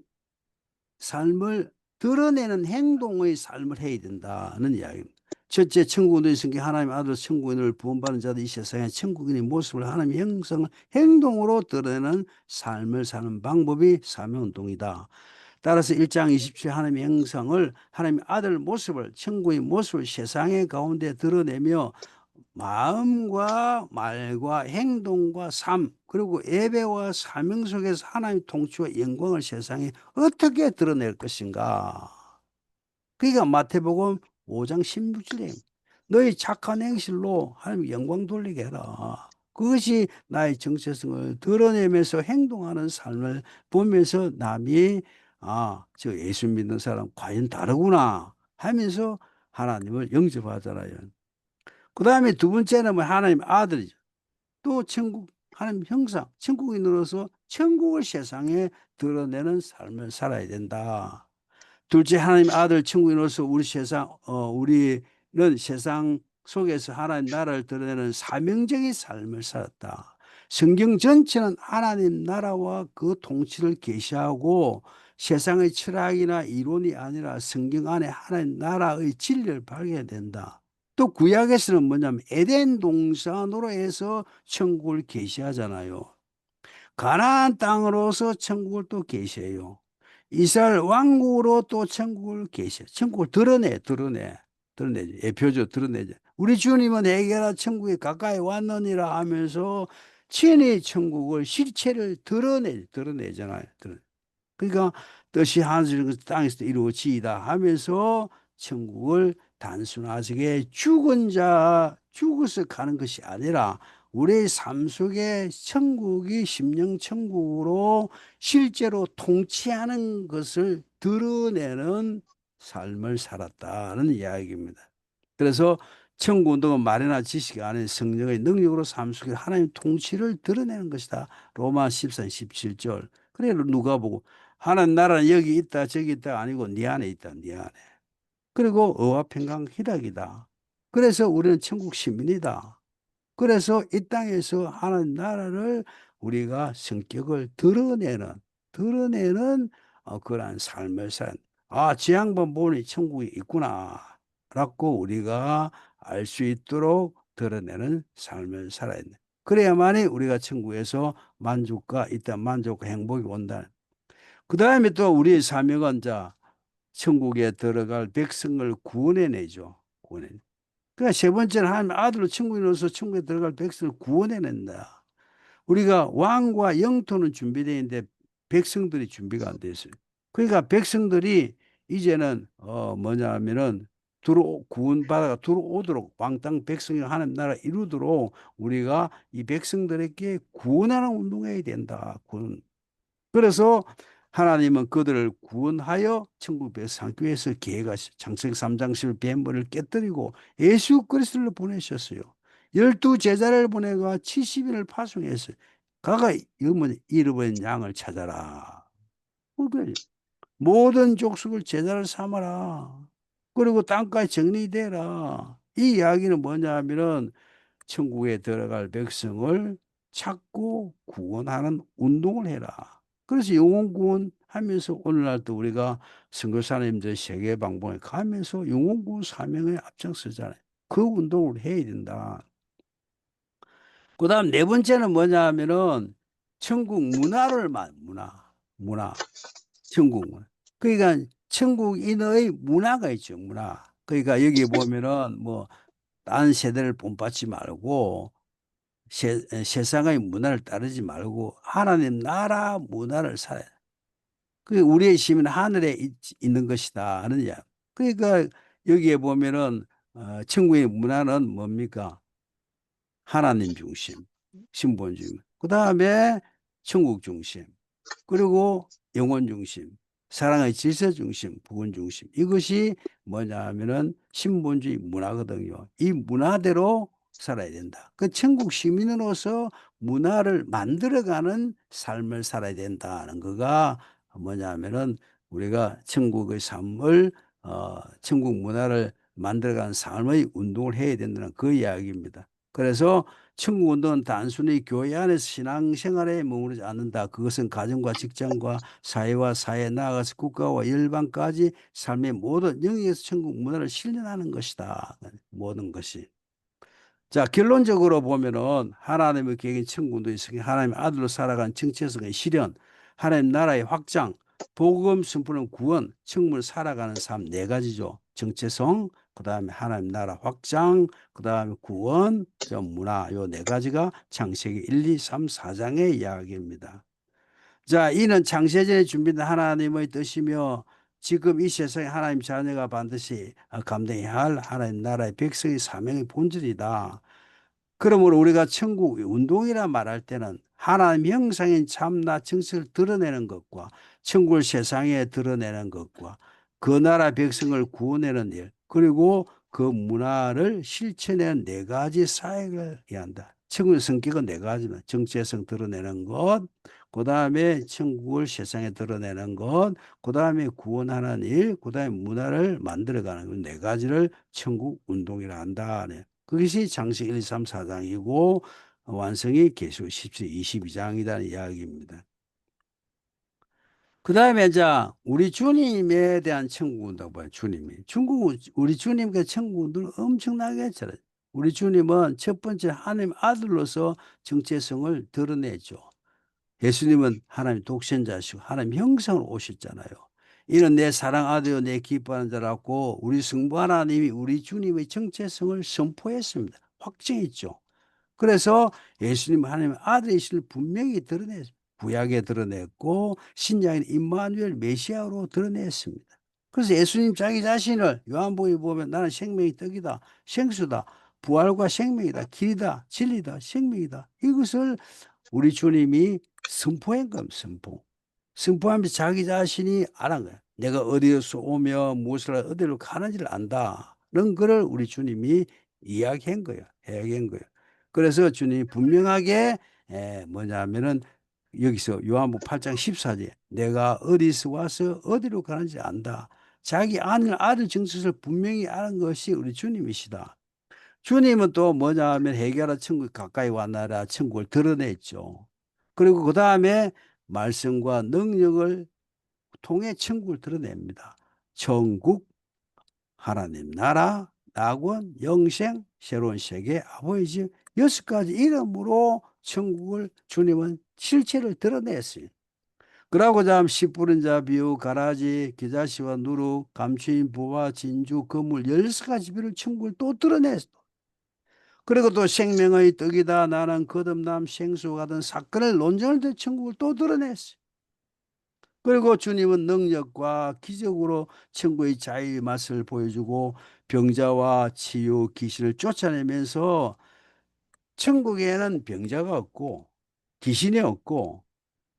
삶을 드러내는 행동의 삶을 해야 된다는 이야기입니다. 첫째, 천국운동의 성경 하나님 아들 천국인을 구원받은 자들 이 세상에 천국인의 모습을 하나님의 형상을 행동으로 드러내는 삶을 사는 방법이 사명운동이다. 따라서 1장 20절 하나님의 형상을 하나님의 아들 모습을 천국의 모습을 세상의 가운데 드러내며 마음과 말과 행동과 삶 그리고 예배와 사명 속에서 하나님의 통치와 영광을 세상에 어떻게 드러낼 것인가. 그러니까 마태복음 5장 16절에 너희 착한 행실로 하나님 영광 돌리게 해라. 그것이 나의 정체성을 드러내면서 행동하는 삶을 보면서 남이 저 예수 믿는 사람 과연 다르구나 하면서 하나님을 영접하잖아요. 그 다음에 두 번째는 하나님 아들이죠. 또 천국, 하나님 형상, 천국인으로서 천국을 세상에 드러내는 삶을 살아야 된다. 둘째, 하나님 아들 천국인으로서 우리는 세상 속에서 하나님 나라를 드러내는 사명적인 삶을 살았다. 성경 전체는 하나님 나라와 그 통치를 계시하고 세상의 철학이나 이론이 아니라 성경 안에 하나님 나라의 진리를 발견해야 된다. 또 구약에서는 뭐냐면 에덴 동산으로 해서 천국을 계시하잖아요. 가나안 땅으로서 천국을 또 계셔요. 이스라엘 왕국으로 또 천국을 계셔. 천국을 드러내지. 예표죠, 드러내죠. 우리 주님은 에게라 천국에 가까이 왔느니라 하면서 친히 천국을 실체를 드러내잖아요. 그러니까 뜻이 하늘과 땅에서 이루어지이다 하면서 천국을 단순하게 죽어서 가는 것이 아니라 우리의 삶 속에 천국이 심령 천국으로 실제로 통치하는 것을 드러내는 삶을 살았다는 이야기입니다. 그래서 천국 운동은 말이나 지식이 아닌 성령의 능력으로 삶 속에 하나님 통치를 드러내는 것이다. 로마 14, 17절. 그래 누가 보고 하나님 나라는 여기 있다 저기 있다 아니고 네 안에 있다 네 안에. 그리고 의와 평강 희락이다. 그래서 우리는 천국 시민이다. 그래서 이 땅에서 하나님 나라를 우리가 성격을 드러내는 그러한 삶을 지 양반 보니 천국이 있구나 라고 우리가 알 수 있도록 드러내는 삶을 살아야 돼. 그래야만이 우리가 천국에서 만족과 이땅 만족과 행복이 온다. 그 다음에 또 우리의 사명은 천국에 들어갈 백성을 구원해내죠. 구원해. 그러니까 세 번째는 하나님 아들로 천국에 넣어서 천국에 들어갈 백성을 구원해낸다. 우리가 왕과 영토는 준비되어 있는데 백성들이 준비가 안 돼 있어요. 그러니까 백성들이 이제는 뭐냐 하면은 구원받아 들어오도록 왕땅 백성이 하나님 나라 이루도록 우리가 이 백성들에게 구원하는 운동해야 된다. 그래서 하나님은 그들을 구원하여 천국 백성하기 위해서 계획하시 창세기 3장 10절 뱀벌을 깨뜨리고 예수 그리스도를 보내셨어요. 12 제자를 보내가 70인을 파송했어요. 가가 잃어버린 양을 찾아라. 모든 족속을 제자를 삼아라. 그리고 땅까지 정리되라. 이 이야기는 뭐냐 하면은 천국에 들어갈 백성을 찾고 구원하는 운동을 해라. 그래서 영혼 구원하면서 오늘날도 우리가 선교사님들 세계 방문에 가면서 영혼 구원 사명에 앞장서잖아요. 그 운동을 해야 된다. 그다음 네 번째는 뭐냐 하면은 천국 문화. 천국 문화. 그러니까 천국인의 문화가 있죠, 문화. 그러니까 여기 보면은 뭐 다른 세대를 본받지 말고 세상의 문화를 따르지 말고 하나님 나라 문화를 살아야 돼. 그 우리의 힘은 하늘에 있는 것이다 하는 이야. 그러니까 여기에 보면은 천국의 문화는 뭡니까? 하나님 중심, 신본 중심. 그 다음에 천국 중심. 그리고 영혼 중심, 사랑의 질서 중심, 부분 중심. 이것이 뭐냐 하면은 신본주의 문화거든요. 이 문화대로 살아야 된다. 그 천국 시민으로서 문화를 만들어가는 삶을 살아야 된다는 거가 뭐냐 하면은 우리가 천국의 삶을 천국 문화를 만들어가는 삶의 운동을 해야 된다는 그 이야기입니다. 그래서 천국운동은 단순히 교회 안에서 신앙생활에 머무르지 않는다. 그것은 가정과 직장과 사회와 사회에 나아가서 국가와 열방까지 삶의 모든 영역에서 천국 문화를 실현하는 것이다. 모든 것이. 자, 결론적으로 보면은 하나님의 계획인 천국도 있으니 하나님의 아들로 살아가는 정체성의 실현, 하나님 나라의 확장, 복음 선포는 구원, 천국을 살아가는 삶 네 가지죠. 정체성, 그다음에 하나님 나라 확장, 그다음에 구원, 문화 요 네 가지가 창세기 1, 2, 3, 4장의 이야기입니다. 자, 이는 창세전에 준비된 하나님의 뜻이며 지금 이 세상에 하나님 자녀가 반드시 감당해야 할 하나님 나라의 백성의 사명의 본질이다. 그러므로 우리가 천국 운동이라 말할 때는 하나님 형상인 참나 정체를 드러내는 것과 천국을 세상에 드러내는 것과 그 나라 백성을 구원하는 일 그리고 그 문화를 실천하는 네 가지 사역을 한다. 천국의 성격은 네 가지입니다. 정체성 드러내는 것, 그 다음에 천국을 세상에 드러내는 것, 그 다음에 구원하는 일, 그 다음에 문화를 만들어가는 네 가지를 천국 운동이라 한다. 그것이 장세기 1, 2, 3, 4장이고 완성이 계시록 17, 22장이라는 이야기입니다. 그 다음에 이제 우리 주님에 대한 천국운동 봐요. 우리 주님께 천국운동을 엄청나게 했잖아요. 우리 주님은 첫 번째 하나님 아들로서 정체성을 드러내죠. 예수님은 하나님 독생자시고 하나님 형상으로 오셨잖아요. 이는 내 사랑 아들요 내 기뻐하는 자라고 우리 성부 하나님이 우리 주님의 정체성을 선포했습니다. 확증했죠. 그래서 예수님 하나님의 아들이심을 분명히 드러냈습니다. 구약에 드러냈고 신약인 임마누엘 메시아로 드러냈습니다. 그래서 예수님 자기 자신을 요한복음에 보면 나는 생명의 떡이다, 생수다, 부활과 생명이다, 길이다, 진리다, 생명이다. 이것을 우리 주님이 선포한 겁니다. 선포하면서 자기 자신이 알은 거예요. 내가 어디에서 오며 무엇을 어디로 가는지를 안다는 것을 우리 주님이 이야기한 거예요. 이야기한 거예요. 그래서 주님이 분명하게 뭐냐면은 여기서 요한복음 8장 14절 내가 어디서 와서 어디로 가는지 안다. 자기 아들 정체를 분명히 아는 것이 우리 주님이시다. 주님은 또 뭐냐 하면 해결하 천국 가까이 왔나라 천국을 드러냈죠. 그리고 그 다음에 말씀과 능력을 통해 천국을 드러냅니다. 천국, 하나님 나라, 낙원, 영생, 새로운 세계, 아버지 집, 6가지 이름으로 천국을 주님은 실체를 드러냈어요. 그러고 다음 씨 뿌린 자, 비유, 가라지, 기자씨와 누룩, 감추인 부와 진주, 거물 16가지 비를 천국을 또 드러냈어요. 그리고 또 생명의 떡이다 나는 거듭남 생수 같은 사건을 논쟁을 된 천국을 또 드러냈어요. 그리고 주님은 능력과 기적으로 천국의 자유의 맛을 보여주고 병자와 치유 귀신을 쫓아내면서 천국에는 병자가 없고 귀신이 없고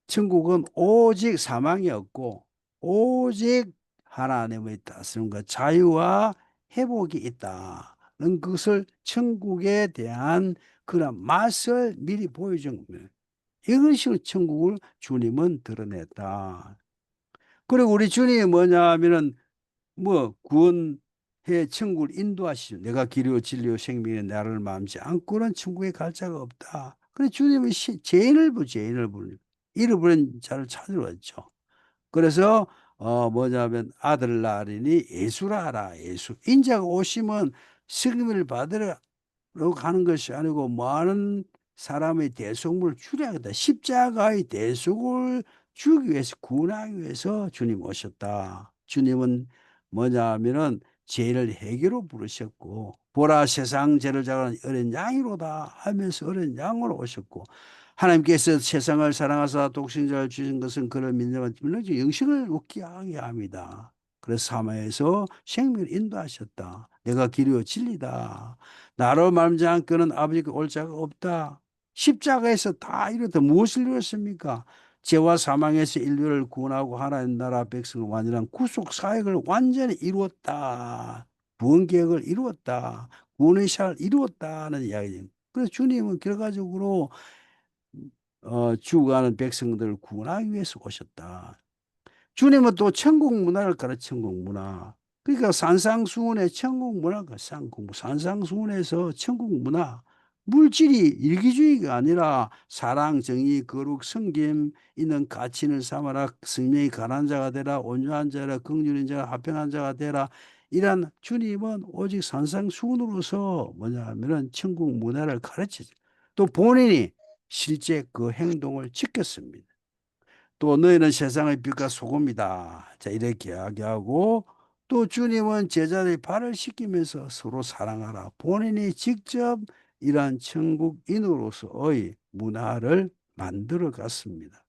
천국은 오직 사망이 없고 오직 하나님의 다스림과 자유와 회복이 있다는 것을 천국에 대한 그런 맛을 미리 보여준 겁니다. 이것이 천국을 주님은 드러냈다. 그리고 우리 주님이 뭐냐 하면은 뭐 구원해 천국을 인도하시죠. 내가 길이요 진리요 생명이 나를 마음지 않고는 천국에 갈 자가 없다. 그래 주님은 죄인을 부르 잃어버린 자를 찾으러 왔죠. 그래서 뭐냐면 아들 낳으리니 예수라 하라. 예수 인자가 오시면 승인을 받으러 가는 것이 아니고 많은 사람의 대속물을 추리하겠다. 십자가의 대속을 주기 위해서 구원하기 위해서 주님 오셨다. 주님은 뭐냐 하면은 죄를 해결로 부르셨고 보라 세상 죄를 작은 어린 양이로다 하면서 어린 양으로 오셨고 하나님께서 세상을 사랑하사 독생자를 주신 것은 그를 믿는 영생을 얻게 하게 합니다. 그래서 사마에서 생명을 인도하셨다. 내가 길이요 진리다. 나로 말미암지 않고는 아버지께 올 자가 없다. 십자가에서 다 이루었다. 무엇을 이루었습니까? 죄와 사망에서 인류를 구원하고 하나님 나라 백성을 완전한 구속 사역을 완전히 이루었다. 구원 계획을 이루었다. 구원의 시작을 이루었다는 이야기입니다. 그래서 주님은 결과적으로 죽어가는 백성들을 구원하기 위해서 오셨다. 주님은 또 천국 문화를 가르쳐 천국 문화. 그러니까 산상수훈의 천국 문화가 산상수훈에서 천국 문화. 물질이 일기주의가 아니라 사랑, 정의, 거룩, 섬김 있는 가치를 삼아라. 성령이 가난한 자가 되라. 온유한 자라. 긍휼한 자라. 화평한 자가 되라. 이란 주님은 오직 산상수훈으로서 뭐냐 하면은 천국 문화를 가르치죠. 또 본인이 실제 그 행동을 지켰습니다. 또 너희는 세상의 빛과 소금이다. 자, 이렇게 이야기하고 또 주님은 제자들의 발을 씻기면서 서로 사랑하라. 본인이 직접 이러한 천국인으로서의 문화를 만들어 갔습니다.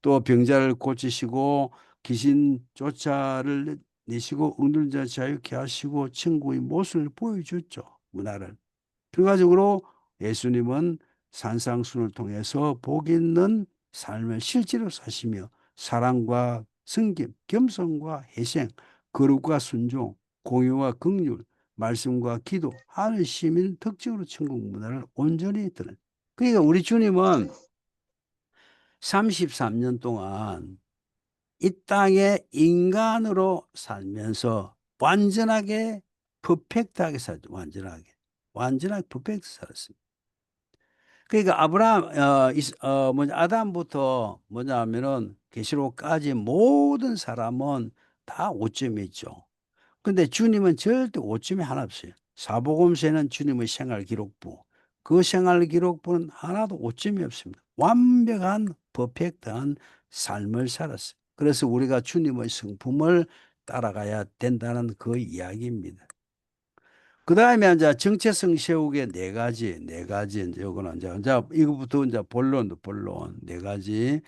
또 병자를 고치시고 귀신 쫓아를 내시고 억눌린 자 자유케 하시고 천국의 모습을 보여줬죠. 문화를. 결과적으로 예수님은 산상순을 통해서 복 있는 삶을 실제로 사시며 사랑과 섬김, 겸손과 희생, 거룩과 순종, 공유와 긍휼, 말씀과 기도, 하늘 시민 특징으로 천국 문화를 온전히 드러. 그러니까 우리 주님은 33년 동안 이 땅에 인간으로 살면서 완전하게 퍼펙트하게 살죠. 완전하게 퍼펙트 살았습니다. 그러니까 아브라함 뭐냐 아담부터 뭐냐 하면은 계시록까지 모든 사람은 다 오점이 있죠. 근데 주님은 절대 오점이 하나 없어요. 사복음서에는 주님의 생활 기록부. 그 생활 기록부는 하나도 오점이 없습니다. 완벽한 퍼펙트한 삶을 살았어요. 그래서 우리가 주님의 성품을 따라가야 된다는 그 이야기입니다. 그 다음에 이제 정체성 세우기의 네 가지, 이제 요거는 이제 이거부터 이제 본론, 네 가지.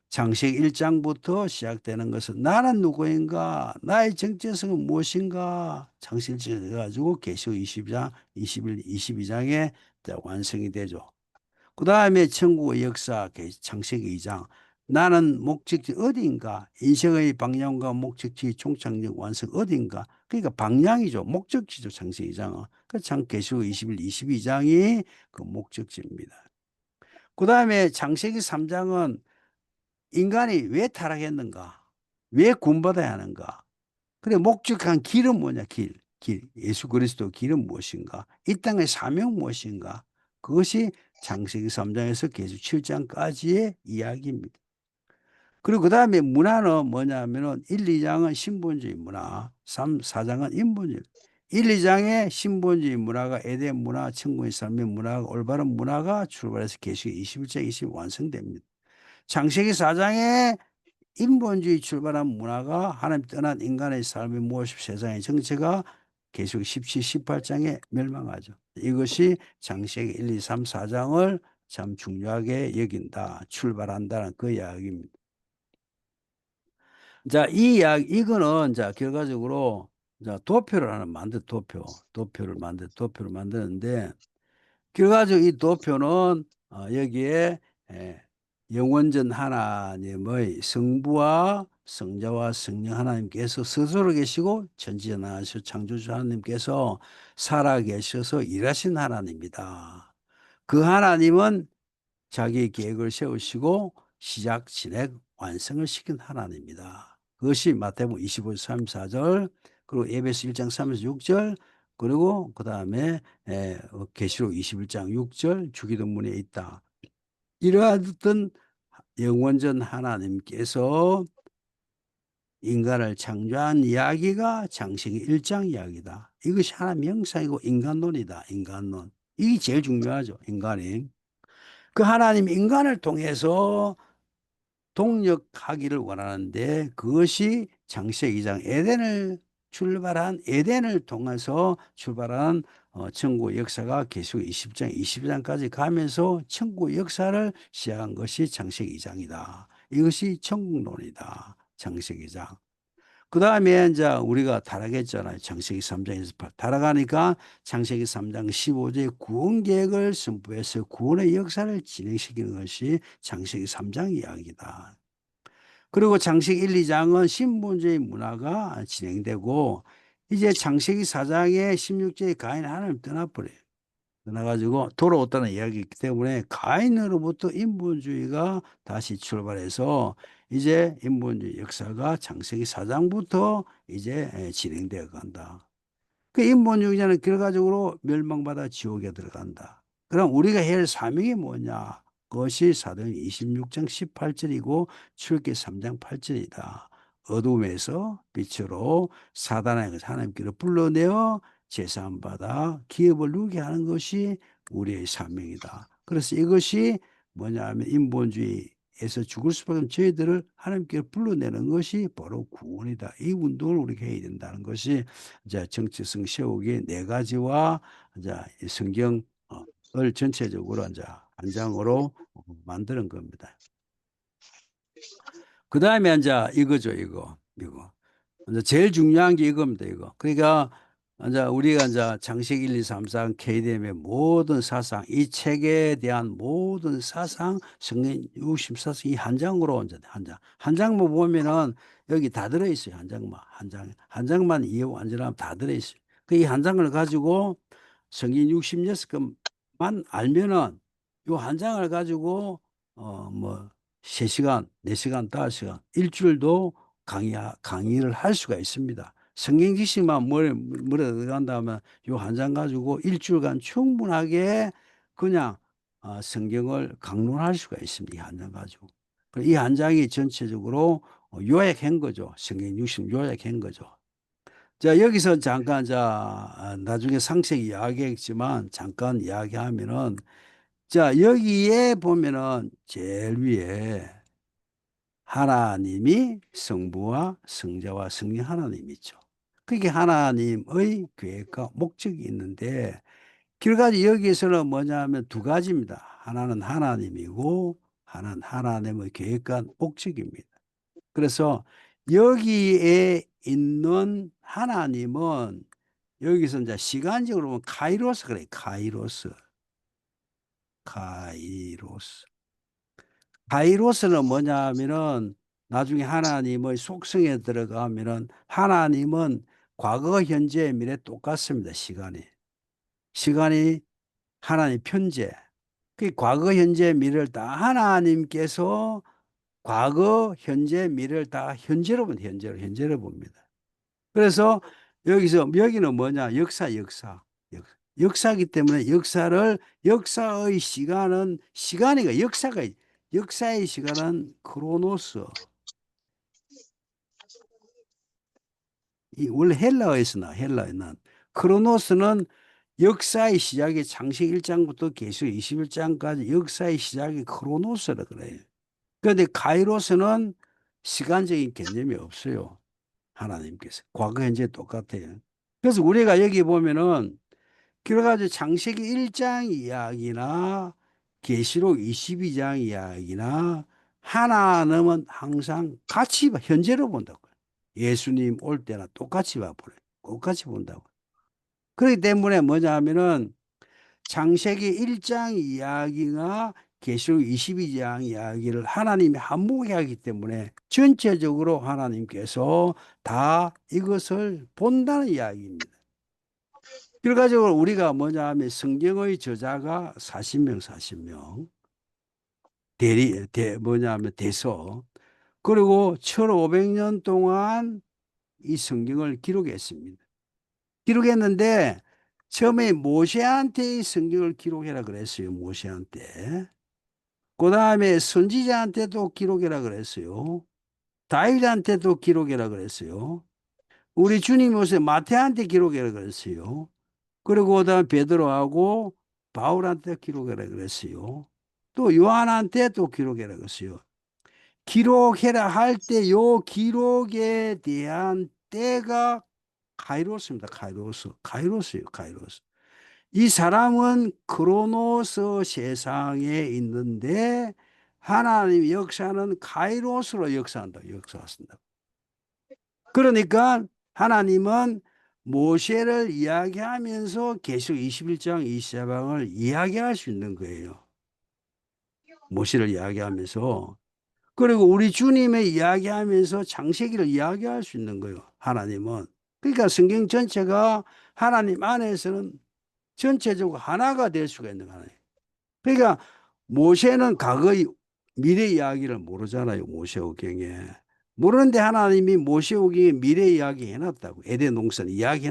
장식 1장부터 시작되는 것은 나는 누구인가? 나의 정체성은 무엇인가? 장식 1장 해가지고 계시록 22장, 21, 22장에 완성이 되죠. 그 다음에 천국의 역사, 창세기 2장. 나는 목적지 어디인가? 인생의 방향과 목적지 종착역 완성 어디인가? 그러니까 방향이죠. 목적지죠. 창세기 2장은. 그 계시록 21, 22장이 그 목적지입니다. 그 다음에 창세기 3장은 인간이 왜 타락했는가? 왜 구원받아야 하는가? 그래, 목적한 길은 뭐냐? 길. 예수 그리스도 길은 무엇인가? 이 땅의 사명 무엇인가? 그것이 창세기 3장에서 계속 7장까지의 이야기입니다. 그리고 그 다음에 문화는 뭐냐면은 1, 2장은 신본주의 문화, 3, 4장은 인본주의. 1, 2장의 신본주의 문화가 에덴 문화, 천국의 삶의 문화가 올바른 문화가 출발해서 계시록 21장 20 완성됩니다. 창세기 4장에 인본주의 출발한 문화가 하나님 떠난 인간의 삶의 무엇이 세상의 정체가 계속 17, 18장에 멸망하죠. 이것이 창세기 1, 2, 3, 4장을 참 중요하게 여긴다. 출발한다는 그 이야기입니다. 자, 이 이야기, 이거는 자, 결과적으로 자, 도표를 하나 도표를 만드는데 결과적으로 이 도표는 여기에 영원전 하나님의 성부와 성자와 성령 하나님께서 스스로 계시고 전지전능하시고 창조주 하나님께서 살아계셔서 일하신 하나님이다. 그 하나님은 자기의 계획을 세우시고 시작, 진행, 완성을 시킨 하나님이다. 그것이 마태복음 25장 34절, 그리고 에베소 1장 3에서 6절, 그리고 그 다음에 계시록 21장 6절 주기도문에 있다. 이러한 영원전 하나님께서 인간을 창조한 이야기가 창세기 1장 이야기다. 이것이 하나님의 형상이고 인간론이다. 인간론. 이게 제일 중요하죠. 인간이. 그 하나님 인간을 통해서 동력하기를 원하는데 그것이 창세기 2장 에덴을 통해서 출발한 천국 역사가 계속 20장, 22장까지 가면서 천국 역사를 시작한 것이 창세기 2장이다. 이것이 천국론이다. 창세기 2장. 그 다음에 이제 우리가 타락했잖아요. 창세기 3장에서 타락하니까 창세기 3장 15절에 구원 계획을 선포해서 구원의 역사를 진행시키는 것이 창세기 3장 이야기다. 그리고 창세기 1, 2장은 신본주의 문화가 진행되고 이제 창세기 4장의 16절에 가인 하나님 떠나버려요. 떠나가지고 돌아왔다는 이야기이기 때문에 가인으로부터 인본주의가 다시 출발해서 이제 인본주의 역사가 창세기 4장부터 이제 진행되어 간다. 그 인본주의자는 결과적으로 멸망받아 지옥에 들어간다. 그럼 우리가 해야 할 사명이 뭐냐? 그것이 사도행 26장 18절이고 출애굽기 3장 8절이다. 어둠에서 빛으로 사단의 하나님께로 불러내어 제사함받아 기업을 누리게 하는 것이 우리의 사명이다. 그래서 이것이 뭐냐 하면 인본주의에서 죽을 수밖에 없는 저희들을 하나님께 불러내는 것이 바로 구원이다. 이 운동을 우리가 해야 된다는 것이 이제 정체성 세우기 네 가지와 이제 성경을 전체적으로 이제 한 장으로 만드는 겁니다. 그 다음에 이제 이거죠, 이거. 이제 제일 중요한 게 이겁니다, 이거. 그러니까 이제 우리가 이제 장식 1, 2, 3, 4 KDM의 모든 사상, 이 책에 대한 모든 사상, 성경 64상 이 한 장으로 이제 한 장만 보면은 여기 다 들어있어요, 한 장만 이해 완전하면 다 들어있어요. 그 이 한 장을 가지고 성경 66권만 알면은 요 한 장을 가지고 뭐 3시간, 4시간, 5시간 일주일도 강의를 할 수가 있습니다. 성경 지식만 머리에 들어간다면 요 한 장 가지고 일주일간 충분하게 그냥 성경을 강론할 수가 있습니다. 이 한 장 가지고. 이 한 장이 전체적으로 요약한 거죠. 성경 60 요약한 거죠. 자, 여기서 잠깐, 나중에 상세히 이야기했지만 잠깐 이야기하면은 자, 여기에 보면은 제일 위에 하나님이 성부와 성자와 성령 하나님이죠. 그게 하나님의 계획과 목적이 있는데 결과적으로 여기에서는 뭐냐면 두 가지입니다. 하나는 하나님이고 하나는 하나님의 계획과 목적입니다. 그래서 여기에 있는 하나님은 여기서 이제 시간적으로 보면 카이로스 그래. 카이로스. 카이로스. 카이로스는 뭐냐 하면은 나중에 하나님의 속성에 들어가면은 하나님은 과거, 현재, 미래 똑같습니다. 시간이 하나님 편재. 그 과거, 현재, 미래를 다 하나님께서 과거, 현재, 미래를 다 현재로 봅니다. 그래서 여기는 뭐냐? 역사. 역사이기 때문에 역사의 시간은 역사의 시간은 크로노스. 원래 헬라어에는 크로노스는 역사의 시작이 창세기 1장부터 계시록 21장까지 역사의 시작이 크로노스라 그래요. 그런데 카이로스는 시간적인 개념이 없어요. 하나님께서. 과거, 현재 똑같아요. 그래서 우리가 여기 보면은 그래가지고 창세기 1장 이야기나 계시록 22장 이야기나 하나님은 항상 현재로 본다고. 예수님 올 때나 똑같이 봐버려요. 똑같이 본다고. 그렇기 때문에 뭐냐 하면은 창세기 1장 이야기가 계시록 22장 이야기를 하나님이 한몫에 하기 때문에 전체적으로 하나님께서 다 이것을 본다는 이야기입니다. 결과적으로 우리가 뭐냐 하면 성경의 저자가 40명 뭐냐 하면 대서 그리고 1500년 동안 이 성경을 기록했습니다. 기록했는데 처음에 모세한테 이 성경을 기록해라 그랬어요. 모세한테. 그 다음에 선지자한테도 기록해라 그랬어요. 다윗한테도 기록해라 그랬어요. 우리 주님 모세 마태한테 기록해라 그랬어요. 그리고 그다음 베드로하고 바울한테 기록해라 그랬어요. 또 요한한테 또 기록해라 그랬어요. 기록해라 할 때 요 기록에 대한 때가 카이로스입니다. 카이로스요. 이 사람은 크로노스 세상에 있는데 하나님 역사는 카이로스로 역사한다. 그러니까 하나님은 모세를 이야기하면서 계속 21장 24장을 이야기할 수 있는 거예요. 모세를 이야기하면서. 그리고 우리 주님의 이야기하면서 창세기를 이야기할 수 있는 거예요. 하나님은. 그러니까 성경 전체가 하나님 안에서는 전체적으로 하나가 될 수가 있는 거예요. 그러니까 모세는 과거의 미래 이야기를 모르잖아요. 모세오경에. 모르는데 하나님이 모세오경에 미래 이야기 해놨다고. 에덴 동산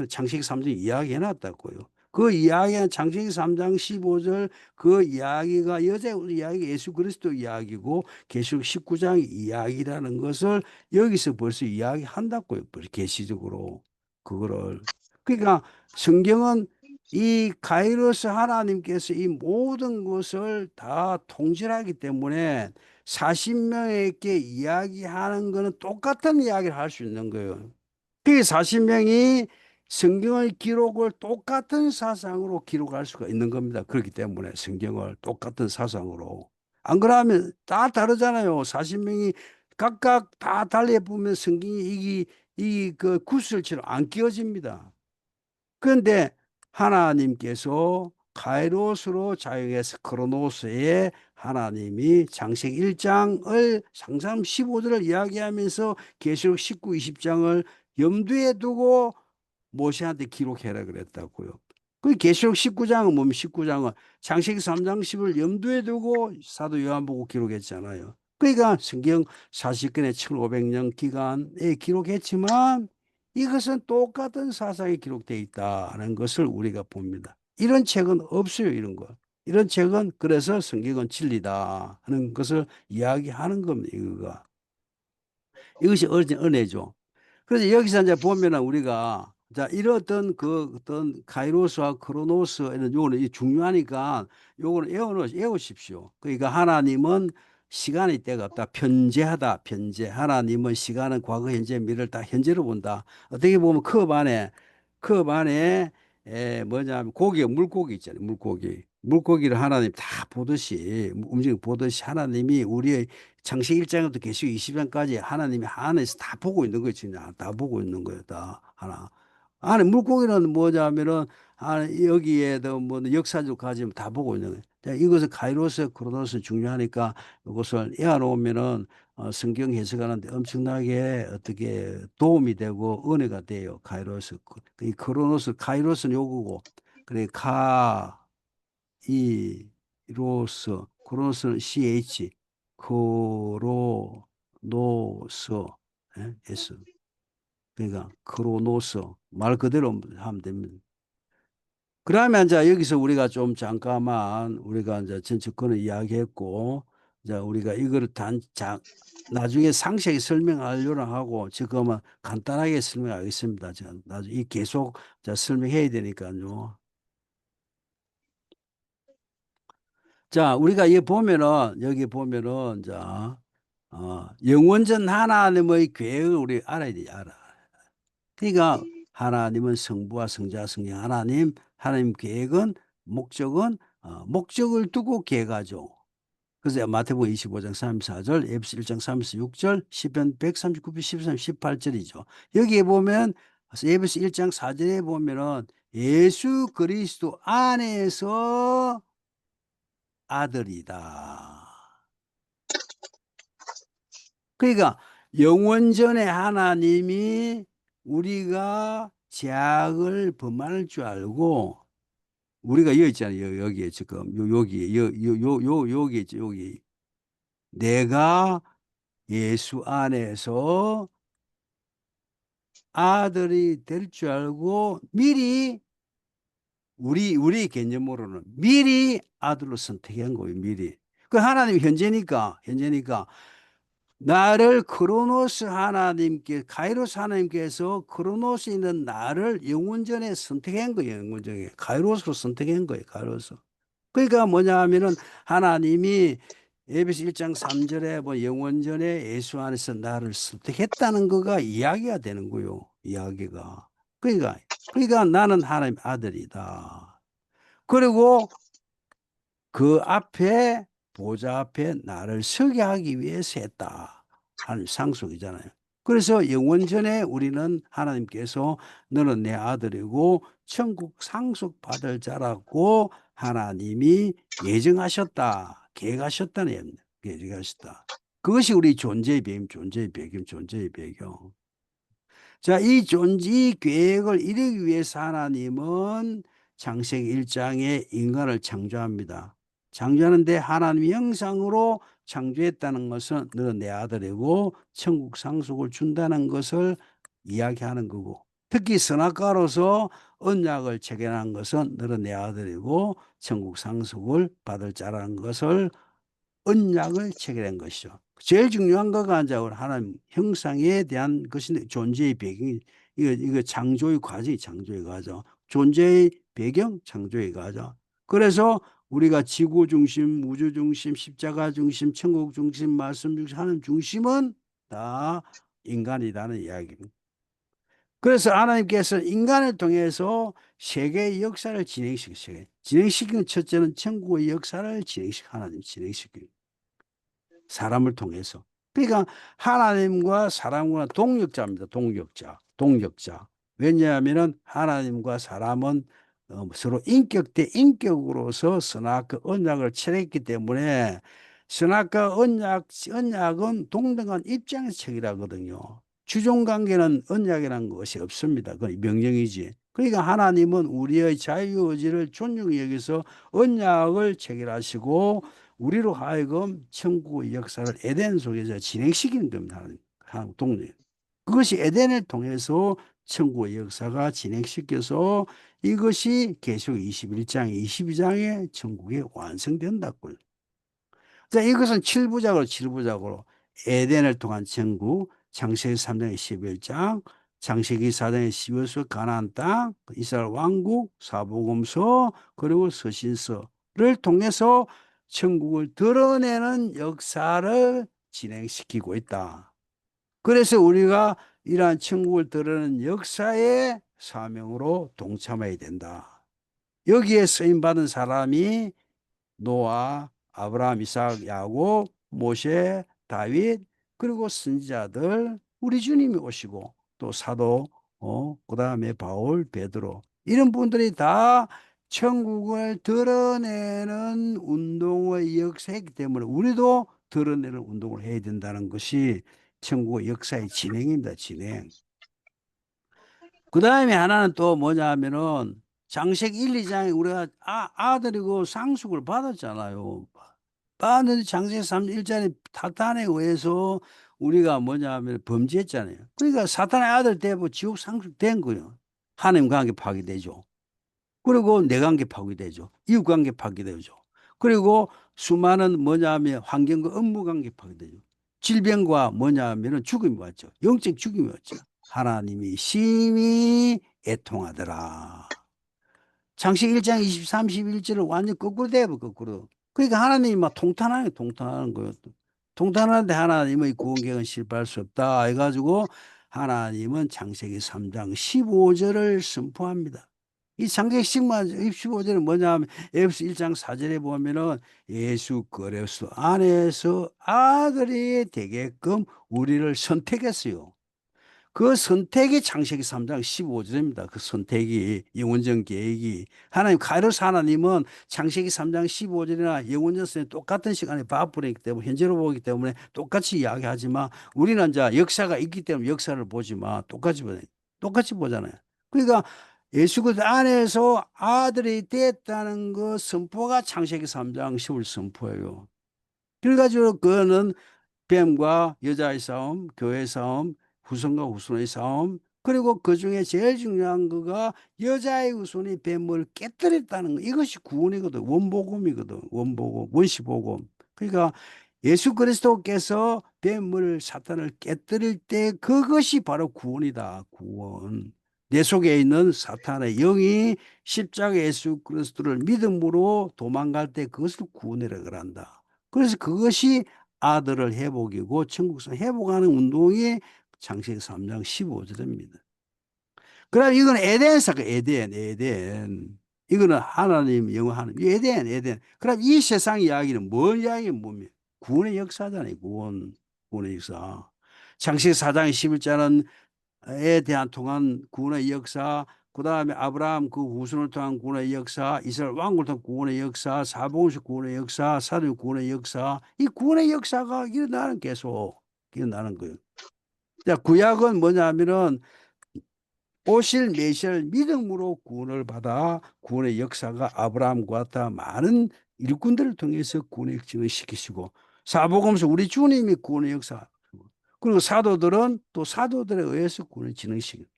창세기 3장 이야기 해놨다고요. 그 이야기는 창세기 3장 15절 그 이야기가 여자 이야기 예수 그리스도 이야기고 계시록 19장 이야기라는 것을 여기서 벌써 이야기한다고요. 계시적으로 그거를. 그러니까 성경은 이 가이로스 하나님께서 이 모든 것을 다 통제하기 때문에 40명에게 이야기하는 것은 똑같은 이야기를 할 수 있는 거예요. 그 40명이 성경의 기록을 똑같은 사상으로 기록할 수가 있는 겁니다. 그렇기 때문에 성경을 똑같은 사상으로. 안 그러면 다 다르잖아요. 40명이 각각 다 달리 보면 성경이 그 구슬처럼 안 끼워집니다. 그런데 하나님께서 카이로스로 자유해서 크로노스에 하나님이 창세기 1장을 상상 15절을 이야기하면서 계시록 19, 20장을 염두에 두고 모세한테 기록해라 그랬다고요. 그 계시록 19장은 뭡니까? 19장은 창세기 3장 10을 염두에 두고 사도 요한 보고 기록했잖아요. 그러니까 성경 40권의 1500년 기간에 기록했지만 이것은 똑같은 사상이 기록되어 있다는 것을 우리가 봅니다. 이런 책은 없어요, 이런 거. 이런 책은 그래서 성경은 진리다 하는 것을 이야기하는 겁니다, 이것이 은혜죠. 그래서 여기서 이제 보면은 우리가 자, 이런 어떤 카이로스와 크로노스에는 요거는 중요하니까 요거는 외우십시오. 그러니까 하나님은 시간의 때가 없다. 편재하다. 편재. 하나님은 시간은 과거, 현재, 미래를 다 현재로 본다. 어떻게 보면 컵 안에 뭐냐면 물고기 있잖아요. 물고기를 하나님 다 보듯이 움직임 보듯이 하나님이 우리의 창세기 1장부터 계시록 20장까지 하나님이 안에서 다 보고 있는 거지. 다 보고 있는 거예요. 다 하나. 안에 물고기는 뭐냐면은 여기에도 뭐 역사적 가지면 다 보고 있는 거예요. 자, 이것은 카이로스, 크로노스 중요하니까 이것을 외워놓으면은 성경 해석하는데 엄청나게 어떻게 도움이 되고 은혜가 돼요. 카이로스. 이 크로노스, 카이로스는 요거고. 그래, 이로스, 크로노스는 CH, 크로노스, S. 그러니까 크로노스 말 그대로 하면 됩니다. 그러면 이제 여기서 우리가 좀 잠깐만 우리가 이제 전체권을 이야기했고, 이제 우리가 이거를 나중에 상세히 설명하려고 하고 지금은 간단하게 설명하겠습니다. 나중에 계속 설명해야 되니까요. 자, 우리가 여기 보면은 자, 영원전 하나님의 계획을 우리 알아야 돼, 알아. 그러니까 하나님은 성부와 성자, 성령 하나님 계획은 목적을 두고 계획하죠. 그래서 마태복음 25장 34절, 에베소 1장 36절, 시편 139편 13, 18절이죠. 여기에 보면 에베소 1장 4절에 보면은 예수 그리스도 안에서 아들이다. 그러니까 영원전에 하나님이 우리가 죄악을 범할 줄 알고 우리가 여기 있잖아요. 여기에 지금 여기 있죠. 여기 내가 예수 안에서 아들이 될 줄 알고 미리 우리 개념으로는 미리 아들로 선택한 거예요. 미리. 그 하나님 현재니까 나를 크로노스 하나님께 카이로스 하나님께서 크로노스 있는 나를 영원전에 선택한 거예요. 영원전에 카이로스로 선택한 거예요. 카이로스. 그러니까 뭐냐 하면은 하나님이 에베소 1장 3절에 뭐 영원전에 예수 안에서 나를 선택했다는 거가 이야기가 되는 거요. 이야기가. 그러니까 나는 하나님 아들이다. 그리고 그 앞에 보좌 앞에 나를 서게 하기 위해서 했다 하는 상속이잖아요. 그래서 영원전에 우리는 하나님께서 너는 내 아들이고 천국 상속받을 자라고 하나님이 예정하셨다. 계획하셨다는 얘기입니다. 계획하셨다. 그것이 우리 존재의 배경. 자, 이 계획을 이루기 위해서 하나님은 창세기 1장에 인간을 창조합니다. 창조하는데 하나님의 형상으로 창조했다는 것은 너는 내 아들이고 천국 상속을 준다는 것을 이야기하는 거고, 특히 선악과로서 언약을 체결한 것은 너는 내 아들이고 천국 상속을 받을 자라는 것을 언약을 체결한 것이죠. 제일 중요한 거가 이제 하나님 형상에 대한 것인데 존재의 배경이 이거 창조의 과정. 존재의 배경, 창조의 과정. 그래서 우리가 지구 중심, 우주 중심, 십자가 중심, 천국 중심, 말씀 중심, 하나님 중심은 다 인간이라는 이야기입니다. 그래서 하나님께서 인간을 통해서 세계의 역사를 진행시키는 첫째는 천국의 역사를 하나님 진행시키는 사람을 통해서. 그러니까 하나님과 사람과 동역자입니다. 동역자. 왜냐하면 하나님과 사람은 서로 인격 대 인격으로서 선악과 언약을 체했기 때문에 선악과 언약은 동등한 입장에서 체결하거든요. 주종관계는 언약이라는 것이 없습니다. 그건 명령이지. 그러니까 하나님은 우리의 자유의지를 존중히 여기서 언약을 체결하시고 우리로 하여금 천국의 역사를 에덴 속에서 진행시키는 겁니다. 하나님 동네. 그것이 에덴을 통해서 천국의 역사가 진행시켜서 이것이 계속 21장, 22장에 천국이 완성된다고요. 자, 이것은 7부작으로 에덴을 통한 천국, 창세기 3장의 11장, 창세기 4장의 12서 가나안 땅, 이스라엘 왕국, 사복음서, 그리고 서신서를 통해서 천국을 드러내는 역사를 진행시키고 있다. 그래서 우리가 이러한 천국을 드러내는 역사의 사명으로 동참해야 된다. 여기에 쓰임받은 사람이 노아, 아브라함, 이삭, 야곱, 모세, 다윗, 그리고 선지자들, 우리 주님이 오시고 또 사도, 그다음에 바울, 베드로, 이런 분들이 다 천국을 드러내는 운동의 역사이기 때문에 우리도 드러내는 운동을 해야 된다는 것이 천국의 역사의 진행입니다. 진행. 그 다음에 하나는 또 뭐냐 하면은 장세기 1, 2장에 우리가 아들이고 상속을 받았잖아요. 받았는데 장세기 3, 1장에 사탄에 의해서 우리가 뭐냐 하면 범죄했잖아요. 그러니까 사탄의 아들 되고 지옥 상속된 거예요. 하나님 관계 파괴되죠. 그리고 내 관계 파괴되죠. 이웃 관계 파괴되죠. 그리고 수많은 뭐냐 하면 환경과 업무 관계 파괴되죠. 질병과 뭐냐 하면 죽음이 왔죠. 영적 죽음이 왔죠. 하나님이 심히 애통하더라. 창세기 1장 20, 31절을 완전 거꾸로 대요, 거꾸로. 그러니까 하나님이 막 통탄하는 거예요. 통탄하는데 하나님의 구원계획은 실패할 수 없다 해가지고 하나님은 창세기 3장 15절을 선포합니다. 이 창세기 15절은 뭐냐 하면 에베소 1장 4절에 보면은 예수 그리스도 안에서 아들이 되게끔 우리를 선택했어요. 그 선택이 창세기 3장 15절입니다. 그 선택이 영원전 계획이 하나님 카이로스 하나님은 창세기 3장 15절이나 영원전선에 똑같은 시간에 바쁘기 때문에 현재로 보기 때문에 똑같이 이야기하지만 우리는 이제 역사가 있기 때문에 역사를 보지만 똑같이 보잖아요. 그러니까 예수 그리스도 안에서 아들이 됐다는 그 선포가 창세기 3장 15절 선포예요. 그래가지고 그거는 뱀과 여자의 싸움, 교회의 싸움, 후손과 후손의 싸움, 그리고 그 중에 제일 중요한 거가 여자의 후손이 뱀을 깨뜨렸다는 거. 이것이 구원이거든. 원복음이거든. 원복음, 원시복음. 그러니까 예수 그리스도께서 뱀을 사탄을 깨뜨릴 때 그것이 바로 구원이다. 구원. 내 속에 있는 사탄의 영이 십자가 예수 그리스도를 믿음으로 도망갈 때 그것을 구원이라고 한다. 그래서 그것이 아들을 회복이고 천국성 회복하는 운동이 창세기 3장 15절입니다. 그럼 이건 에덴 사건, 에덴. 이거는 하나님, 영어 하나님, 에덴. 그럼 이 세상 이야기는 뭔 이야기는 뭡니까? 구원의 역사잖아요, 구원의 역사. 창세기 4장 11절은 에 대한 통한 구원의 역사, 그 다음에 아브라함 그 후손을 통한 구원의 역사, 이스라엘 왕국을 통한 구원의 역사, 사복음식 구원의 역사, 사도의 구원의 역사, 이 구원의 역사가 일어나는 계속 일어나는 거예요. 자, 구약은 뭐냐면은 오실 메시아를 믿음으로 구원을 받아 구원의 역사가 아브라함과 같아 많은 일꾼들을 통해서 구원의 역사를 시키시고, 사복음서 우리 주님이 구원의 역사, 그리고 사도들은 또 사도들에 의해서 구원을 진행시키고,